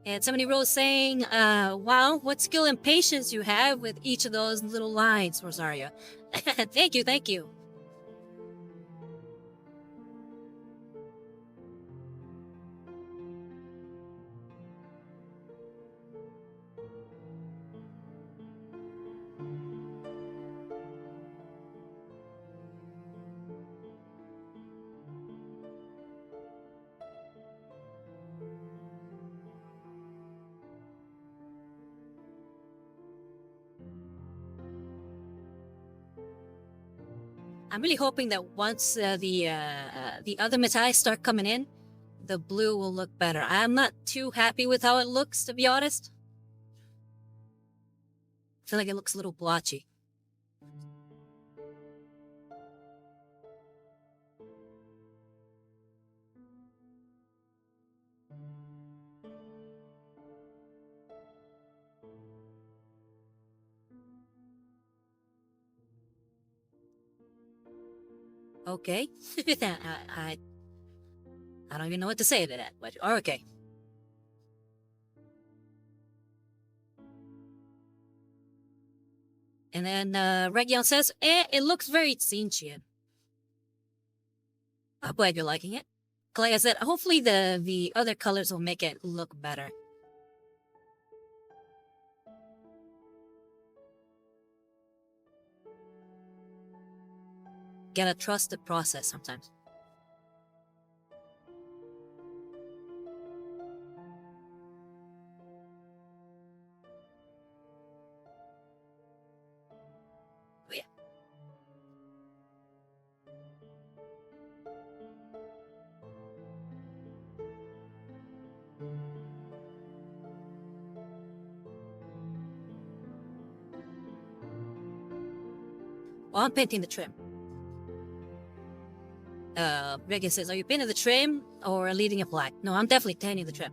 And somebody wrote saying, wow, what skill and patience you have with each of those little lines, Rosaria. Thank you, thank you. I'm really hoping that once the other metallics start coming in, the blue will look better. I'm not too happy with how it looks, to be honest. I feel like it looks a little blotchy. Okay. I don't even know what to say to that, but okay. And then Region says, it looks very Tzeentchian. I'm glad you're liking it. Like I said, hopefully the other colors will make it look better. Gotta trust the process sometimes. Oh, yeah. Well, I'm painting the trim. Regan says, are you painting the trim or leaving it black? No, I'm definitely painting the trim.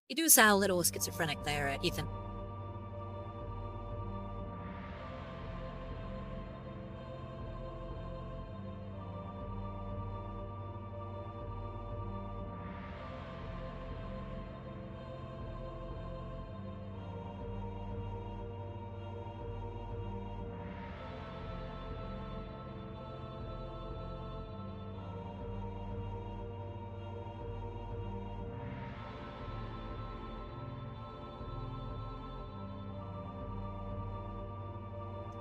You do sound a little schizophrenic there, Ethan.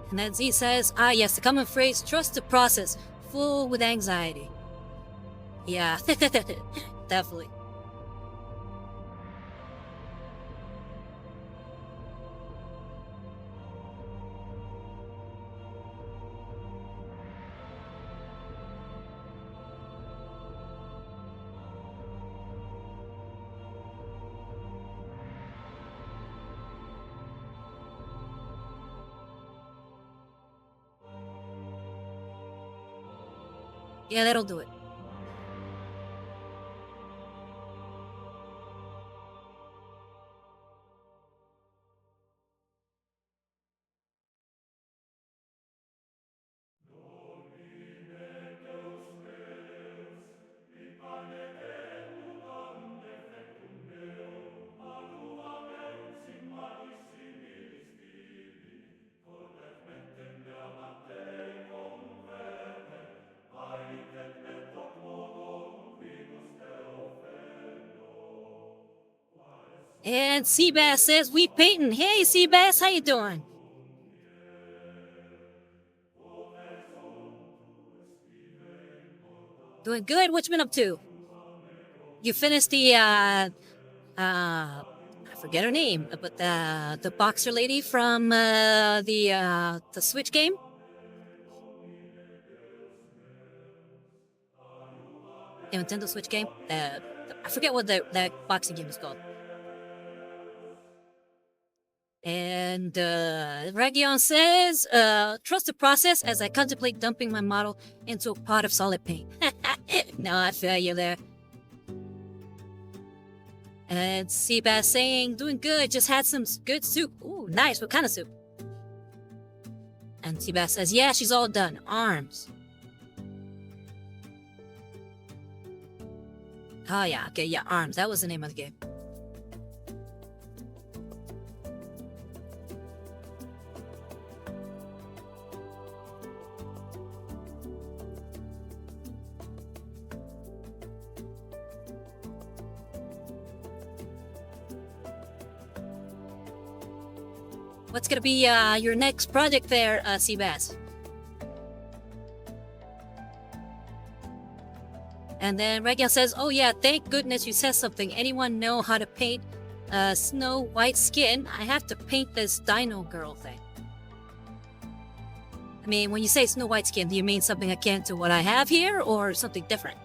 And then Z says, yes, the common phrase, trust the process, full with anxiety. Yeah, definitely. Yeah, that'll do it. And Seabass says, we painting. Hey, Seabass, how you doing? Doing good? What you been up to? You finished I forget her name, but the boxer lady from the Switch game. The Nintendo Switch game. I forget what that boxing game is called. And Region says, trust the process as I contemplate dumping my model into a pot of solid paint. No, I feel you there. And Seabass saying, doing good, just had some good soup. Ooh, nice, what kind of soup? And Seabass says, yeah, she's all done. Arms. Oh yeah, okay, yeah, Arms. That was the name of the game. What's gonna be your next project there, Seabass? And then Regan says, oh yeah, thank goodness you said something. Anyone know how to paint Snow White skin? I have to paint this Dino Girl thing. I mean, when you say Snow White skin, do you mean something akin to what I have here or something different?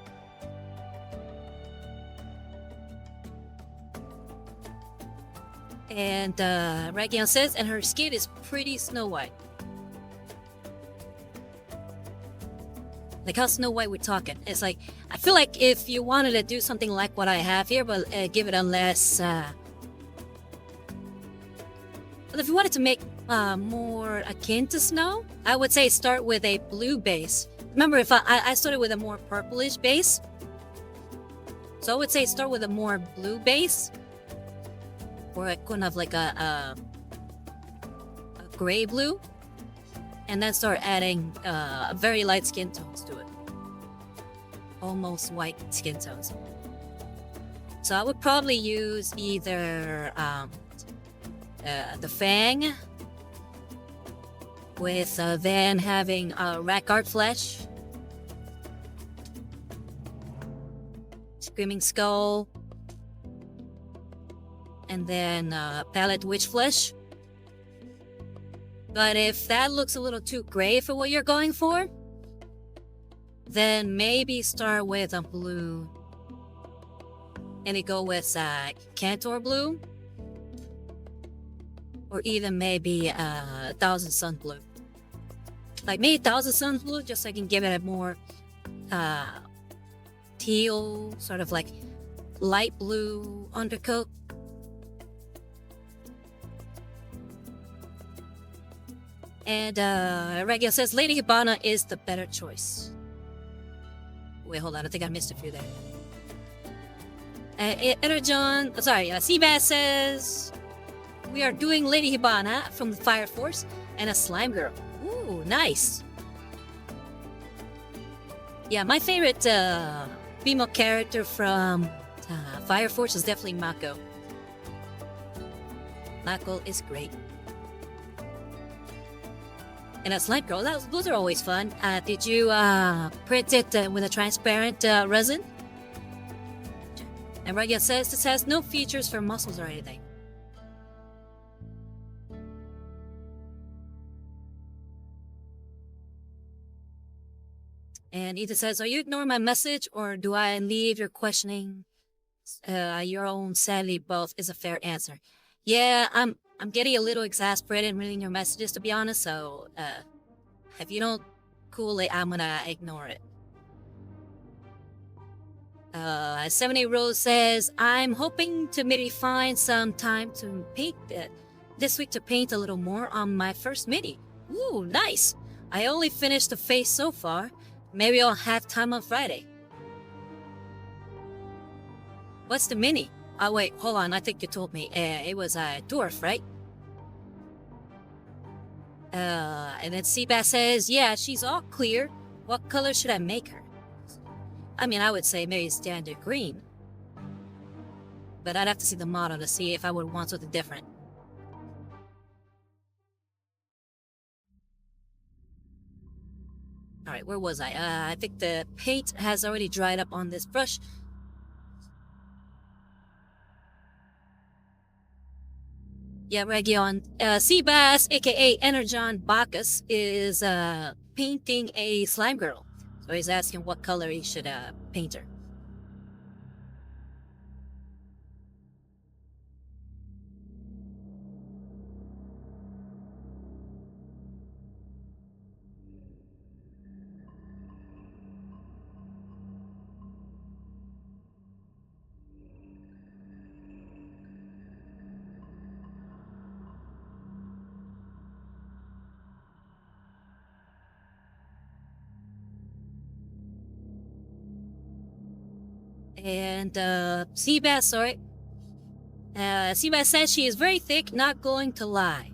And Regan says, and her skin is pretty Snow White. Like how Snow White we're talking. It's like, I feel like if you wanted to do something like what I have here, but give it a less... But if you wanted to make more akin to snow, I would say start with a blue base. Remember, if I started with a more purplish base. So I would say start with a more blue base. Or kind of like a gray blue. And then start adding very light skin tones to it. Almost white skin tones. So I would probably use either the Fang with then having Rackard flesh, Screaming Skull, and then Palette Witch flesh. But if that looks a little too gray for what you're going for, then maybe start with a blue. And you go with Cantor blue. Or even maybe Thousand Sons blue. Like maybe Thousand Sons blue, just so I can give it a more teal, sort of like light blue undercoat. And Regia says Lady Hibana is the better choice. Wait, hold on. I think I missed a few there. Energon, sorry, Seabass says we are doing Lady Hibana from the Fire Force and a Slime Girl. Ooh, nice. Yeah, my favorite female character from Fire Force is definitely Mako. Mako is great. And a Slime Girl, those are always fun. Did you print it with a transparent resin? And Regia says this has no features for muscles or anything. And Ethan says, are you ignoring my message or do I leave your questioning your own? Sadly, both is a fair answer. Yeah, I'm getting a little exasperated reading your messages, to be honest, so if you don't cool it, I'm gonna ignore it. 70 Rose says, I'm hoping to maybe find some time to paint this week to paint a little more on my first midi. Ooh, nice! I only finished the face so far. Maybe I'll have time on Friday. What's the mini? Oh wait, hold on, I think you told me. It was a dwarf, right? And then Seabass says, yeah, she's all clear. What color should I make her? I mean, I would say maybe standard green. But I'd have to see the model to see if I would want something different. Alright, where was I? I think the paint has already dried up on this brush. Yeah, Region. Seabass, aka Energon Bacchus, is painting a slime girl. So he's asking what color he should paint her. And Seabass, sorry. Seabass says she is very thick, not going to lie.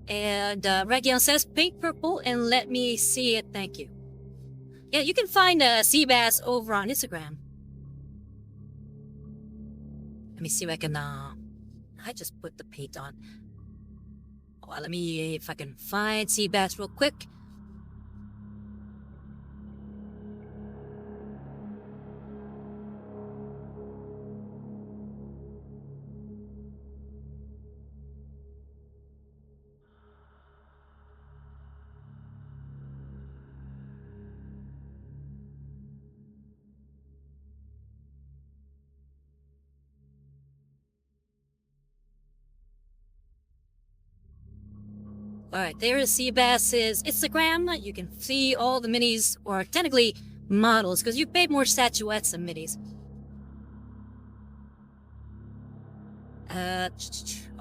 And Region says pink purple and let me see it, thank you. Yeah, you can find Seabass over on Instagram. Let me see if I can I just put the paint on. Oh, let me if I can find Seabass real quick. Alright, there is Seabass's Instagram. You can see all the minis, or technically models, because you've made more statuettes than minis.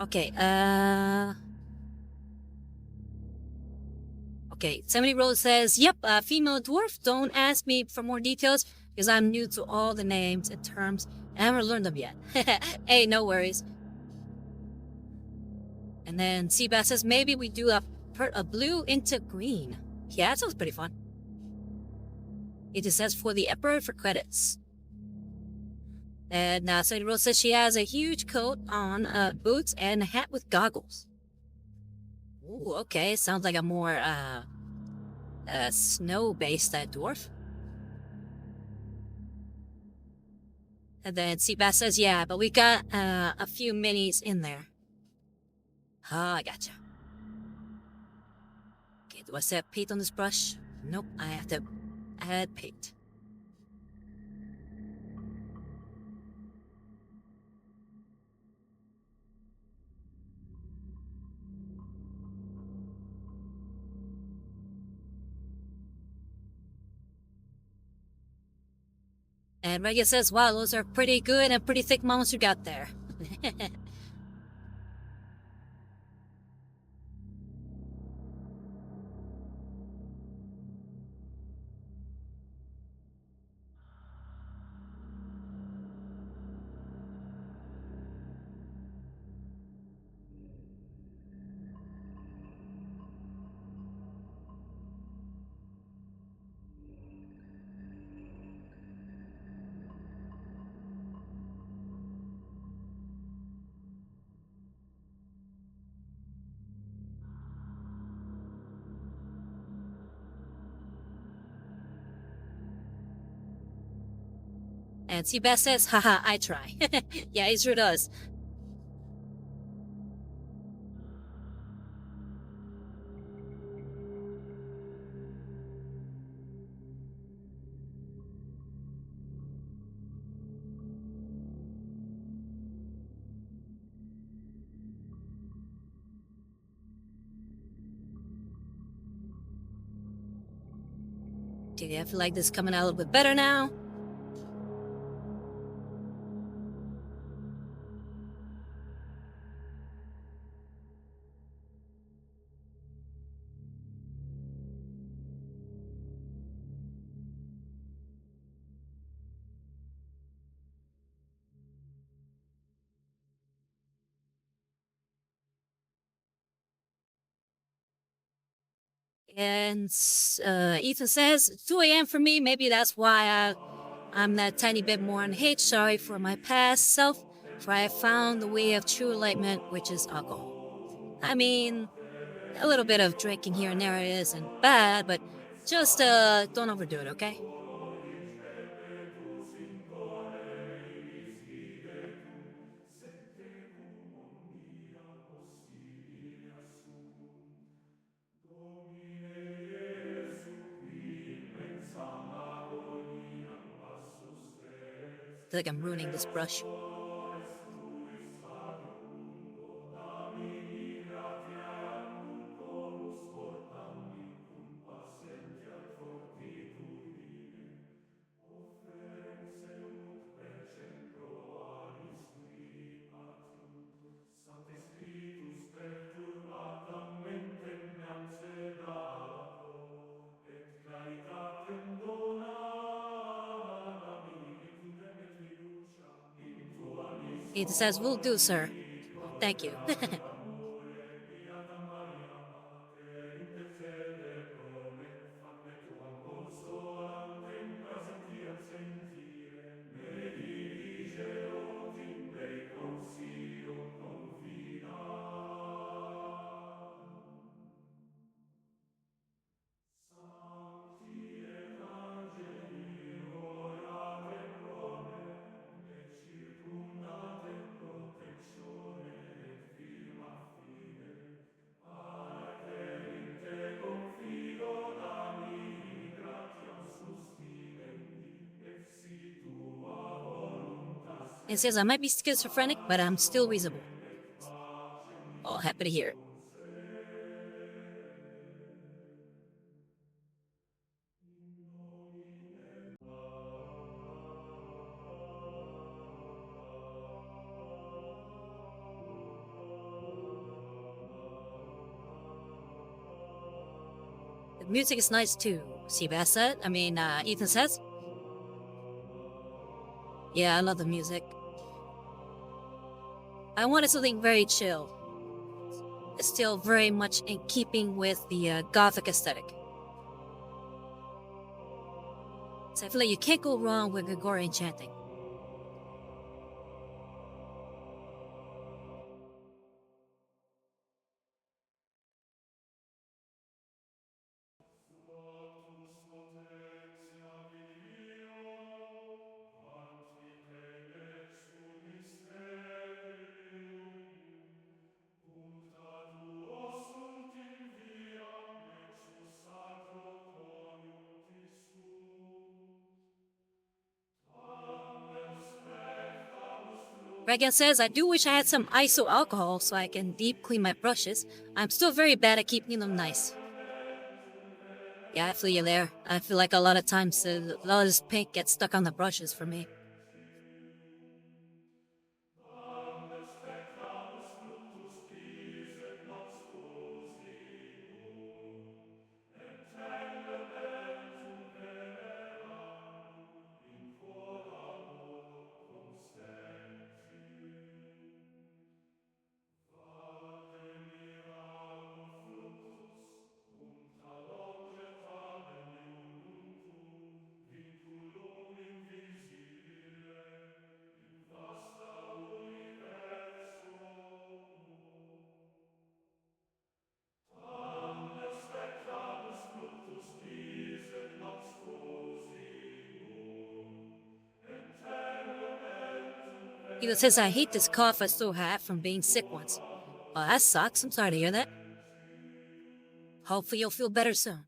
Okay, okay, 70 Rose says, yep, female dwarf. Don't ask me for more details, because I'm new to all the names and terms, and I haven't learned them yet. Hey, no worries. And then Seabass says, maybe we do a blue into green. Yeah, that sounds pretty fun. It just says for the Emperor for credits. And Sadie Rose says she has a huge coat on, boots, and a hat with goggles. Ooh, okay. Sounds like a more, snow-based dwarf. And then Seabass says, yeah, but we got, a few minis in there. Oh, I gotcha. Okay, do I set paint on this brush? Nope, I have to add paint. And Regia says, wow, those are pretty good and pretty thick models you got there. And Seabass says, haha, I try. Yeah, he sure does. Okay, I feel like this is coming out a little bit better now. And Ethan says, 2 a.m. for me. Maybe that's why I'm that tiny bit more on hate. Sorry for my past self, for I have found the way of true enlightenment, which is alcohol. I mean, a little bit of drinking here and there isn't bad, but just don't overdo it, okay? feel like I'm ruining this brush. It says, will do, sir. Thank you. It says I might be schizophrenic, but I'm still reasonable. Oh, happy to hear it. The music is nice too. Seabass said. Ethan says. Yeah, I love the music. I wanted something very chill. It's still very much in keeping with the gothic aesthetic. So I feel like you can't go wrong with Gregorian chanting. Regan says, I do wish I had some ISO alcohol so I can deep clean my brushes. I'm still very bad at keeping them nice. Yeah, I feel you there. I feel like a lot of times a lot of this paint gets stuck on the brushes for me. He says, I hate this cough I still have from being sick once. Oh, that sucks. I'm sorry to hear that. Hopefully you'll feel better soon.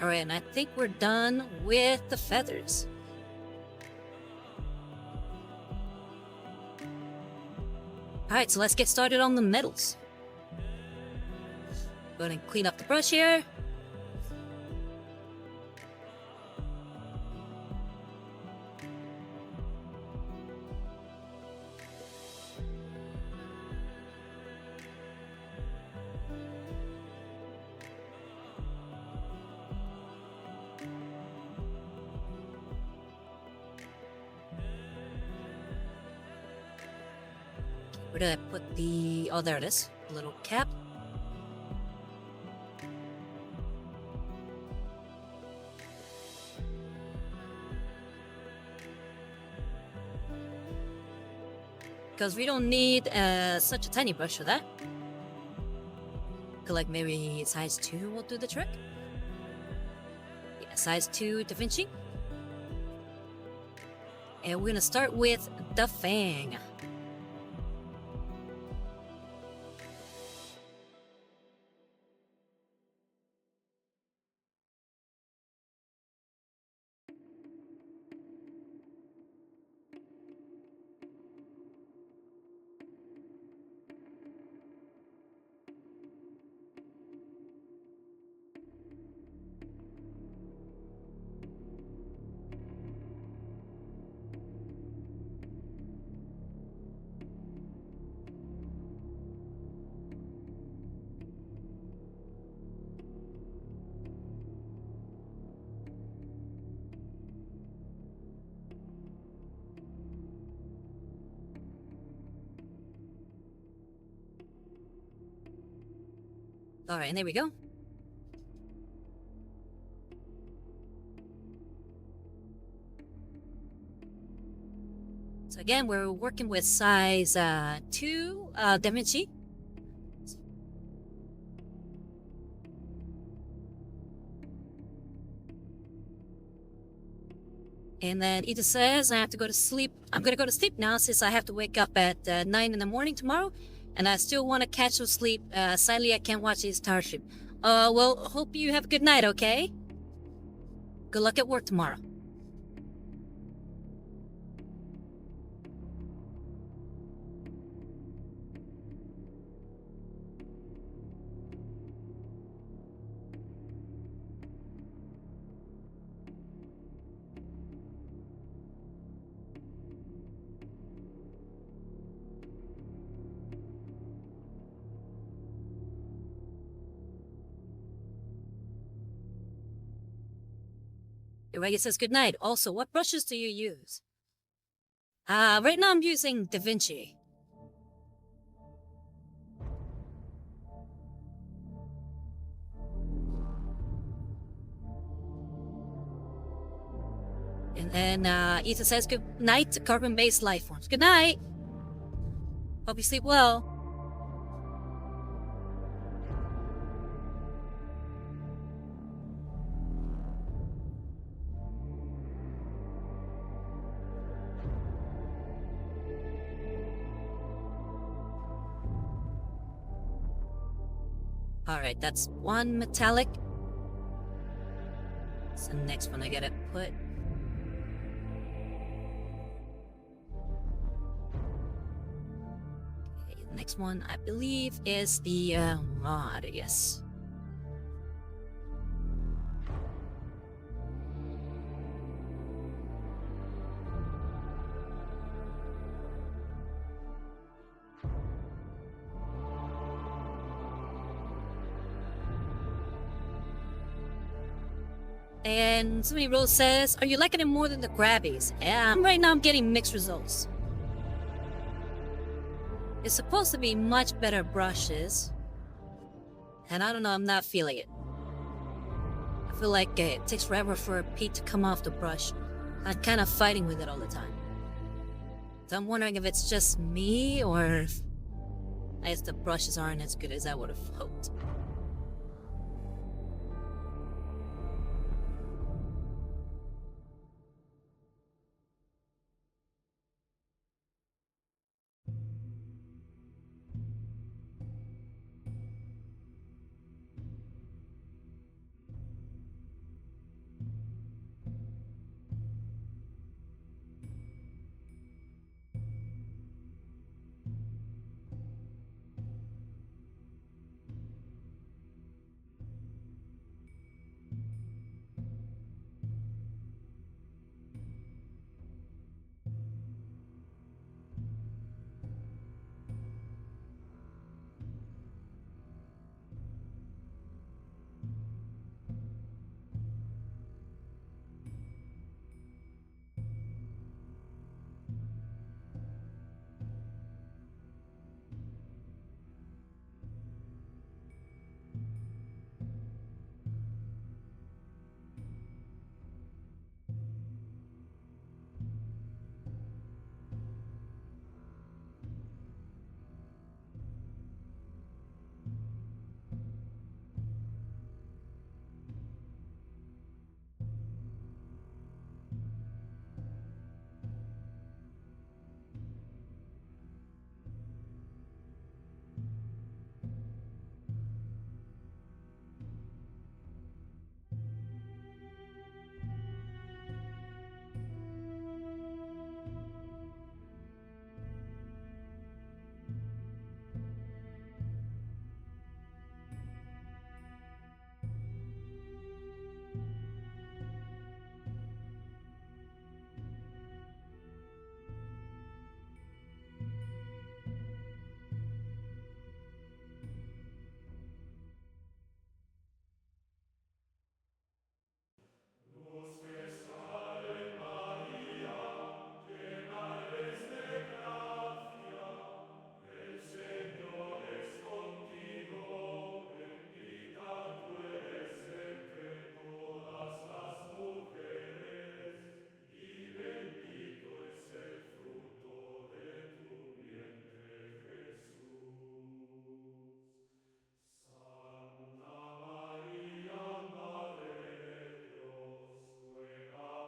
Alright, and I think we're done with the feathers. Alright, so let's get started on the metals. Go ahead and clean up the brush here. Where did I put the... Oh, there it is. Little cap. Because we don't need such a tiny brush for that. Like maybe size 2 will do the trick. Yeah, size 2 Da Vinci. And we're gonna start with the fang. Alright, and there we go. So again, we're working with size 2 Da Vinci. And then Ida says I have to go to sleep. I'm gonna go to sleep now since I have to wake up at 9 in the morning tomorrow. And I still want to catch some sleep. Sadly, I can't watch the entire stream. Well, hope you have a good night, okay? Good luck at work tomorrow. Reggie says good night. Also, what brushes do you use? Right now I'm using Da Vinci. And then Ethan says good night, carbon-based life forms. Good night. Hope you sleep well. Alright, that's one metallic. So the next one I gotta put. Okay, the next one I believe is the rod, yes. And somebody Rose says, are you liking it more than the grabbies? Yeah, right now I'm getting mixed results. It's supposed to be much better brushes. And I don't know, I'm not feeling it. I feel like it takes forever for paint to come off the brush. I'm kind of fighting with it all the time. So I'm wondering if it's just me or if I guess the brushes aren't as good as I would have hoped.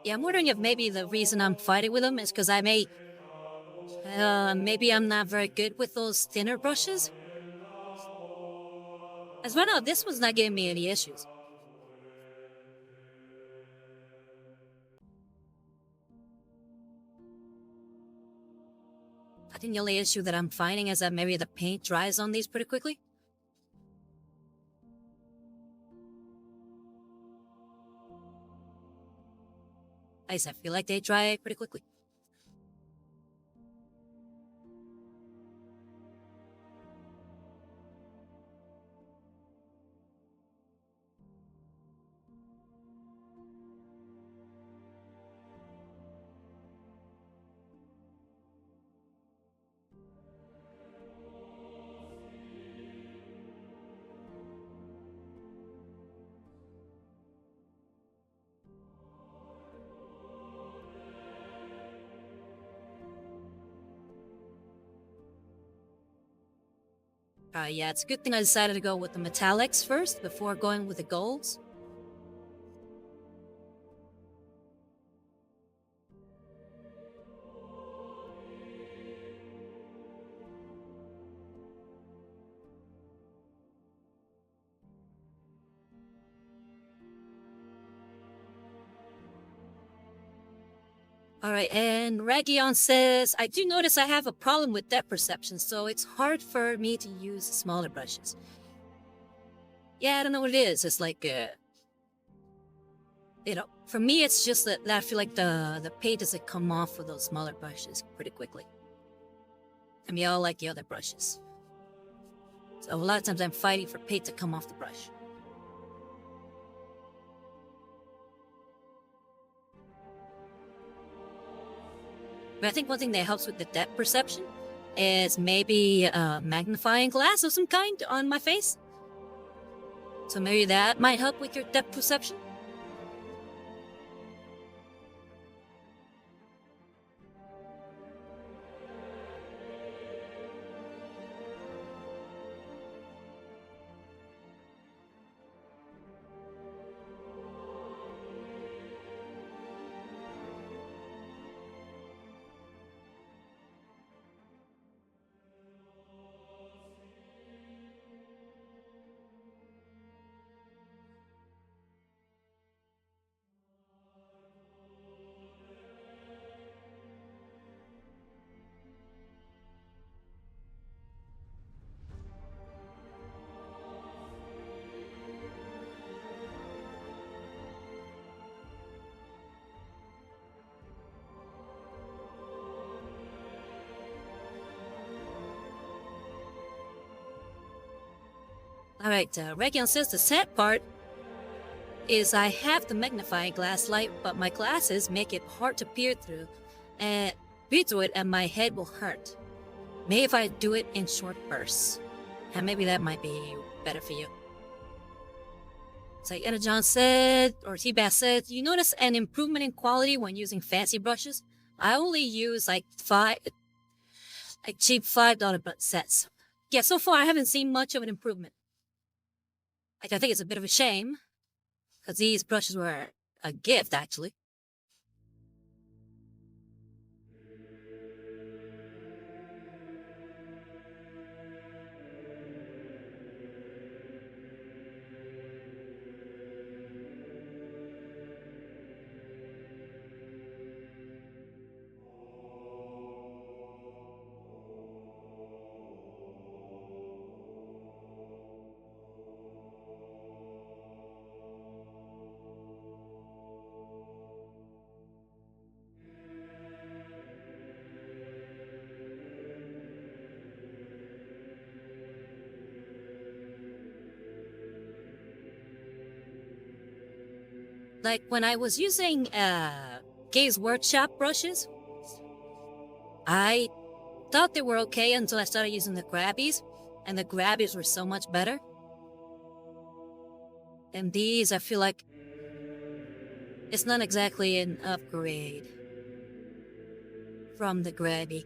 Yeah, I'm wondering if maybe the reason I'm fighting with them is because maybe I'm not very good with those thinner brushes. As right now, this one's not giving me any issues. I think the only issue that I'm finding is that maybe the paint dries on these pretty quickly. At least I feel like they dry pretty quickly. Yeah, it's a good thing I decided to go with the metallics first before going with the golds. Alright, and Region says, I do notice I have a problem with depth perception, so it's hard for me to use smaller brushes. Yeah, I don't know what it is. It's like, for me, it's just that I feel like the paint doesn't come off with those smaller brushes pretty quickly. I mean, I like the other brushes. So a lot of times I'm fighting for paint to come off the brush. But I think one thing that helps with the depth perception is maybe a magnifying glass of some kind on my face. So maybe that might help with your depth perception. Alright, Region says the sad part is I have the magnifying glass light, but my glasses make it hard to peer through and my head will hurt. Maybe if I do it in short bursts. And maybe that might be better for you. It's like John said, or Kitbash said, you notice an improvement in quality when using fancy brushes? I only use like cheap $5 sets. Yeah, so far I haven't seen much of an improvement. Like, I think it's a bit of a shame, because these brushes were a gift, actually. Like, when I was using Gaze Workshop brushes, I thought they were okay until I started using the grabbies, and the grabbies were so much better. And these, I feel like it's not exactly an upgrade from the grabby.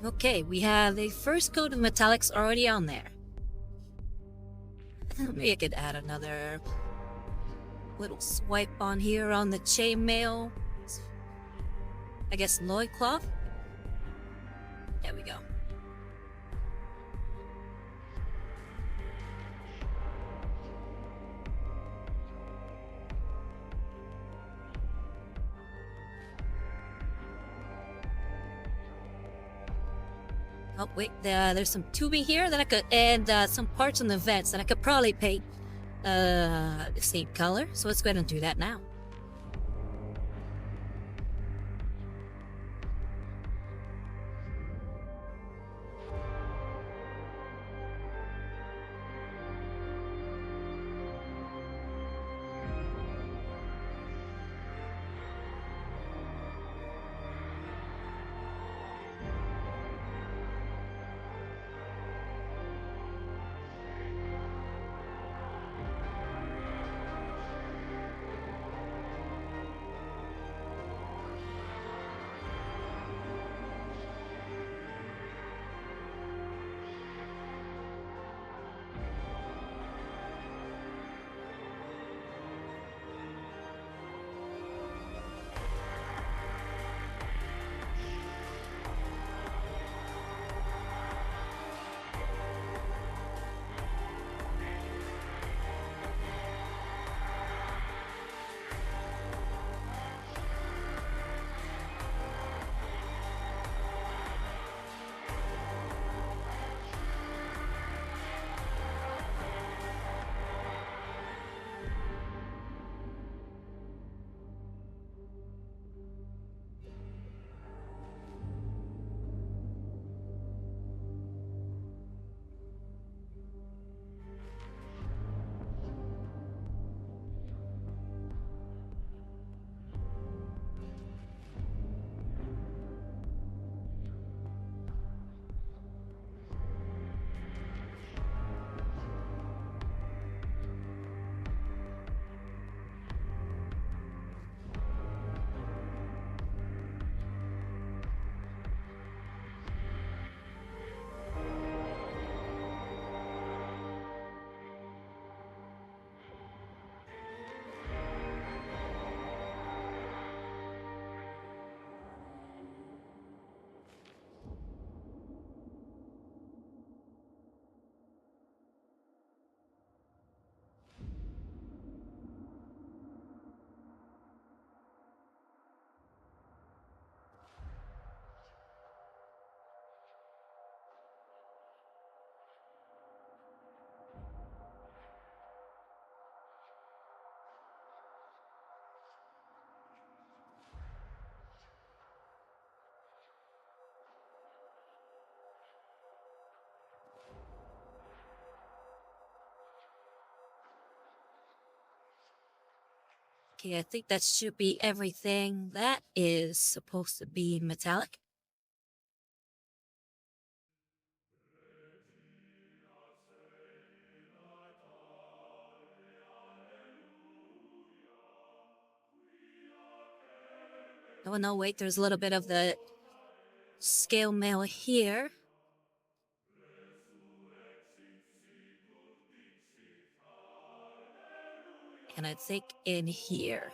Okay, we have the first coat of metallics already on there. Maybe I could add another little swipe on here on the chainmail. I guess loincloth. There we go. Oh wait, there's some tubing here that I could, and some parts on the vents that I could probably paint the same color. So let's go ahead and do that now. Okay, I think that should be everything that is supposed to be metallic. Oh no, wait, there's a little bit of the scale mail here. And I think in here.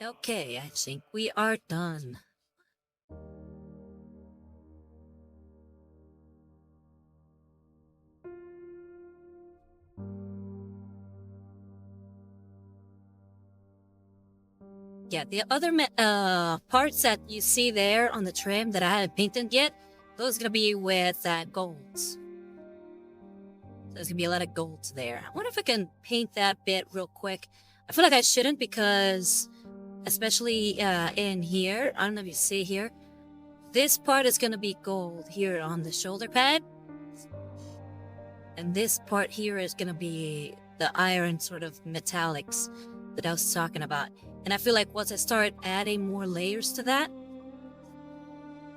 Okay, I think we are done. Yeah, the other parts that you see there on the trim that I haven't painted yet, those are gonna be with golds. So there's gonna be a lot of golds there. I wonder if I can paint that bit real quick. I feel like I shouldn't because, especially in here, I don't know if you see here, this part is gonna be gold here on the shoulder pad. And this part here is gonna be the iron sort of metallics that I was talking about. And I feel like once I start adding more layers to that,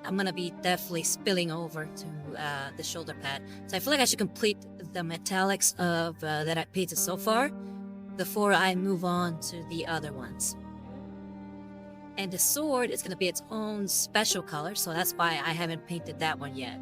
I'm gonna be definitely spilling over to the shoulder pad. So I feel like I should complete the metallics of that I painted so far before I move on to the other ones. And the sword is gonna be its own special color, so that's why I haven't painted that one yet.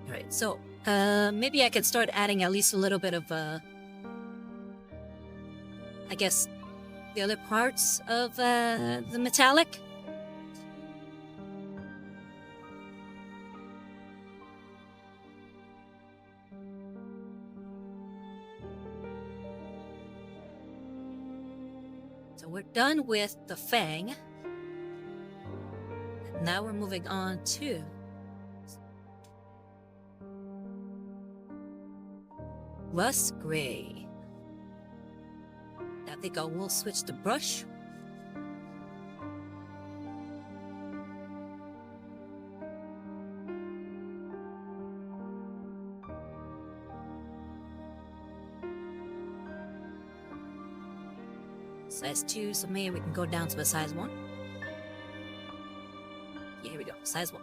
Alright, so maybe I could start adding at least a little bit of I guess the other parts of the metallic. So we're done with the fang. Now we're moving on to rust gray. I think I will switch the brush. Size 2, so maybe we can go down to a size 1. Yeah, here we go, size 1.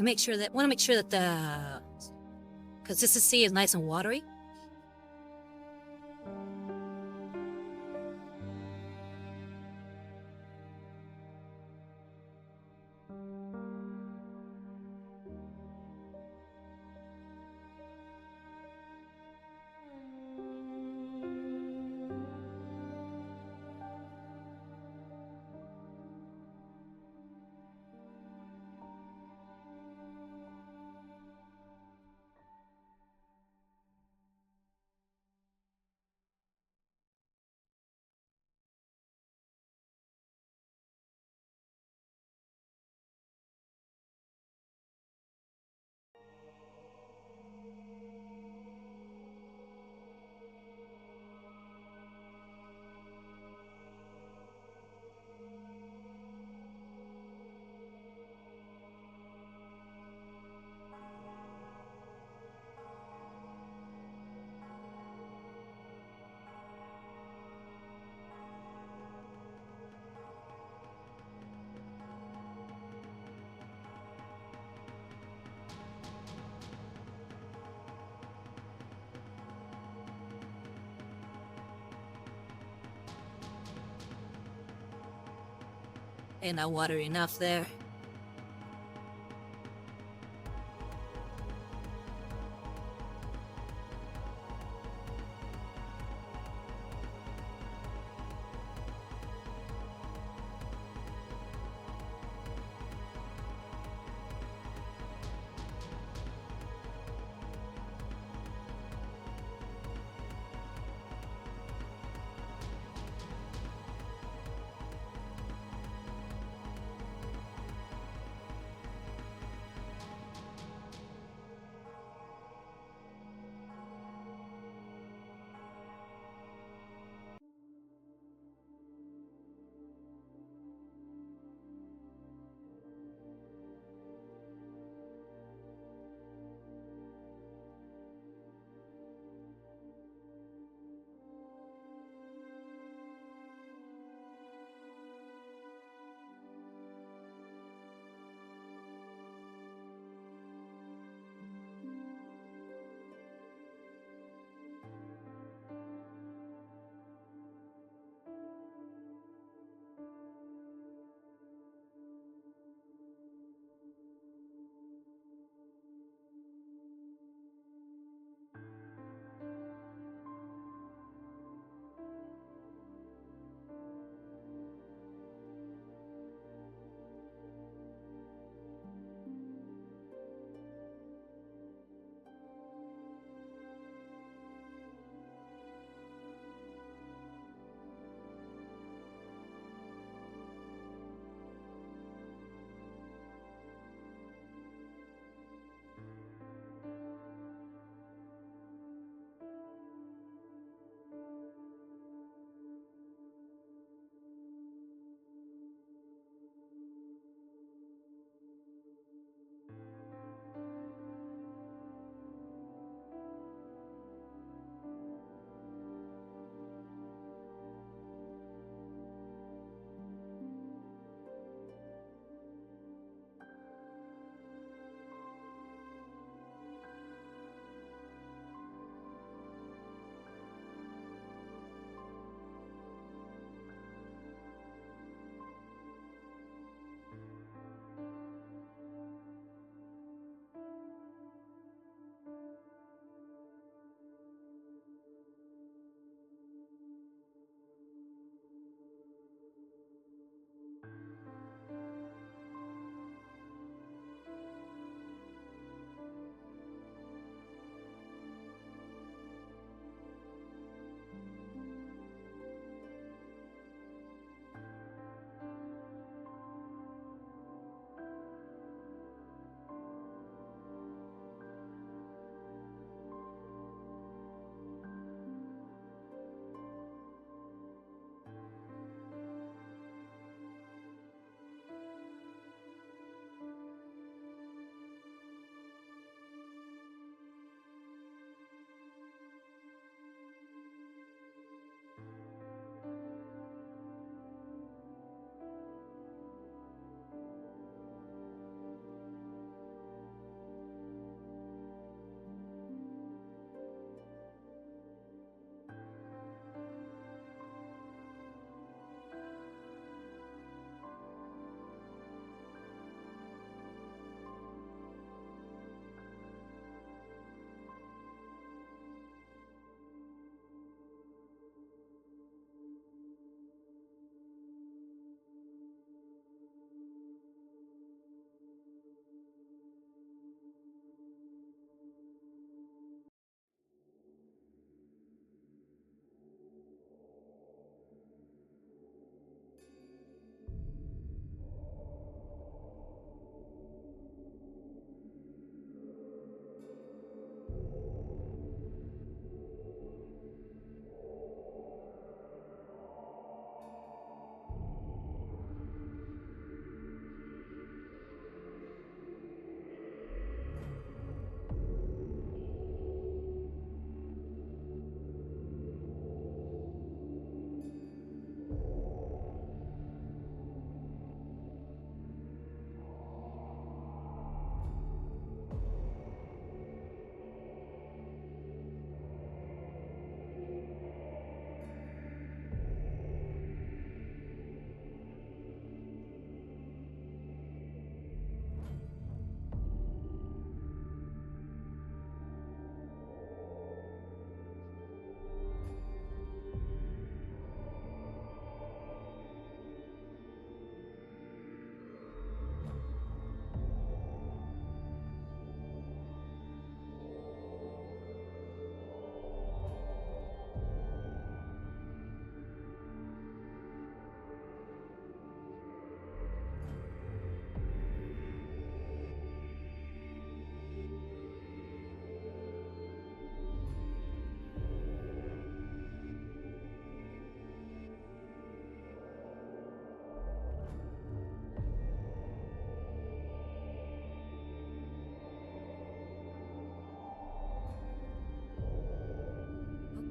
Want to make sure that the consistency is nice and watery. And not watery enough there.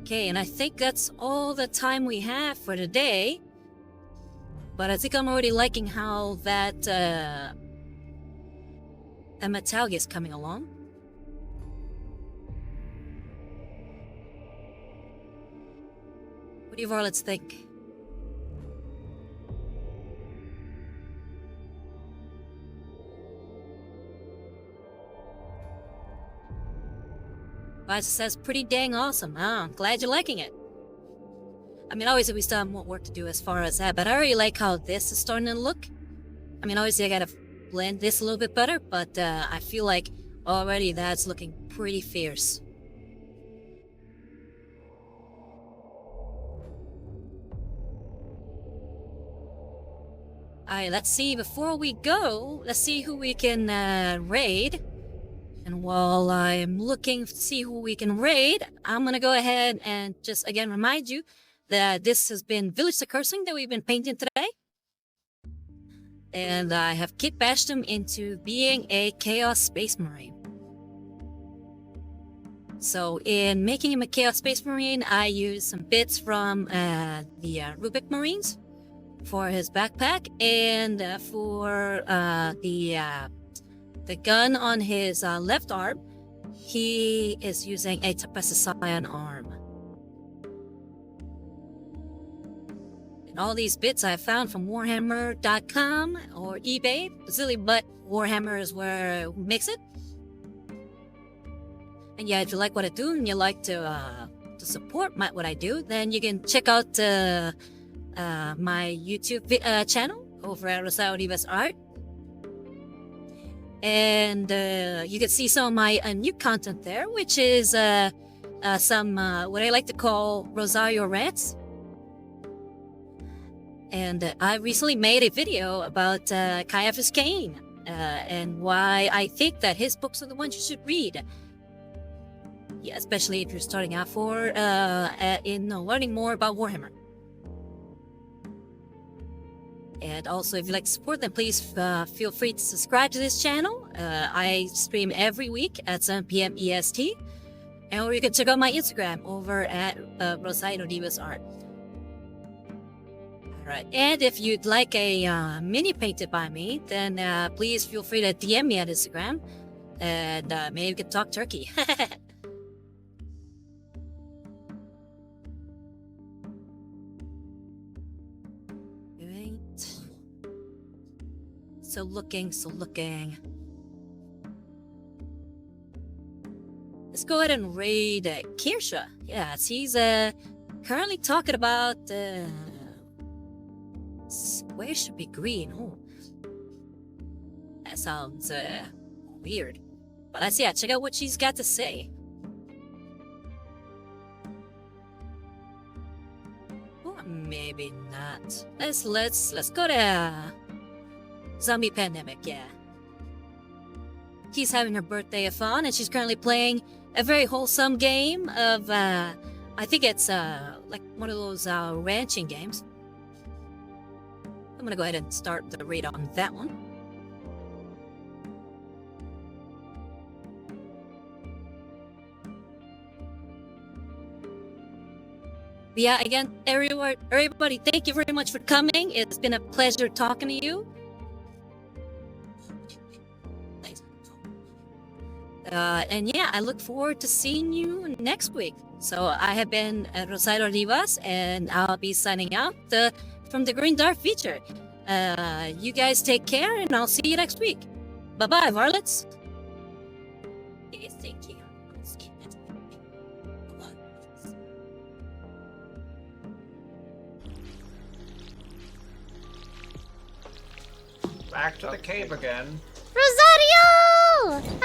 Okay, and I think that's all the time we have for today. But I think I'm already liking how that Metallic is coming along. What do you Varlets think? Visa says pretty dang awesome. I'm glad you're liking it. I mean, obviously we still have more work to do as far as that, but I already like how this is starting to look. I mean, obviously I gotta blend this a little bit better, but I feel like already that's looking pretty fierce. Alright, let's see, before we go, let's see who we can raid. And while I'm looking to see who we can raid, I'm gonna go ahead and just again remind you that this has been Vilitch the Curseling that we've been painting today. And I have kitbashed him into being a Chaos Space Marine. So in making him a Chaos Space Marine, I used some bits from the Rubric Marines for his backpack, and for the gun on his left arm, he is using a Tempestus Scion arm. And all these bits I found from Warhammer.com or eBay. Silly, but Warhammer is where we mix it. And yeah, if you like what I do and you like to support what I do, then you can check out my YouTube channel over at Rosario Divas Art. And you can see some of my new content there, which is some what I like to call Rosario rants. And I recently made a video about Caiaphas Cain and why I think that his books are the ones you should read. Yeah, especially if you're starting out in learning more about Warhammer. And also, if you'd like to support them, please feel free to subscribe to this channel. I stream every week at 7 p.m. EST. Or you can check out my Instagram over at Rosario Divas Art. Alright, and if you'd like a mini painted by me, then please feel free to DM me at Instagram. And maybe we can talk turkey. So looking. Let's go ahead and raid Kirsha. Yes, he's currently talking about square should be green. Oh, that sounds weird. But let's check out what she's got to say. Or maybe not. Let's go to Zombie Pandemic, yeah. She's having her birthday of fun, and she's currently playing a very wholesome game of, I think it's, like one of those, ranching games. I'm gonna go ahead and start the raid on that one. But yeah, again, everybody, thank you very much for coming. It's been a pleasure talking to you. And yeah, I look forward to seeing you next week. So I have been Rosario Rivas, and I'll be signing out from the Green Dart feature. You guys take care, and I'll see you next week. Bye-bye, Varlets. Yes, thank you. Back to the cave again. Rosario!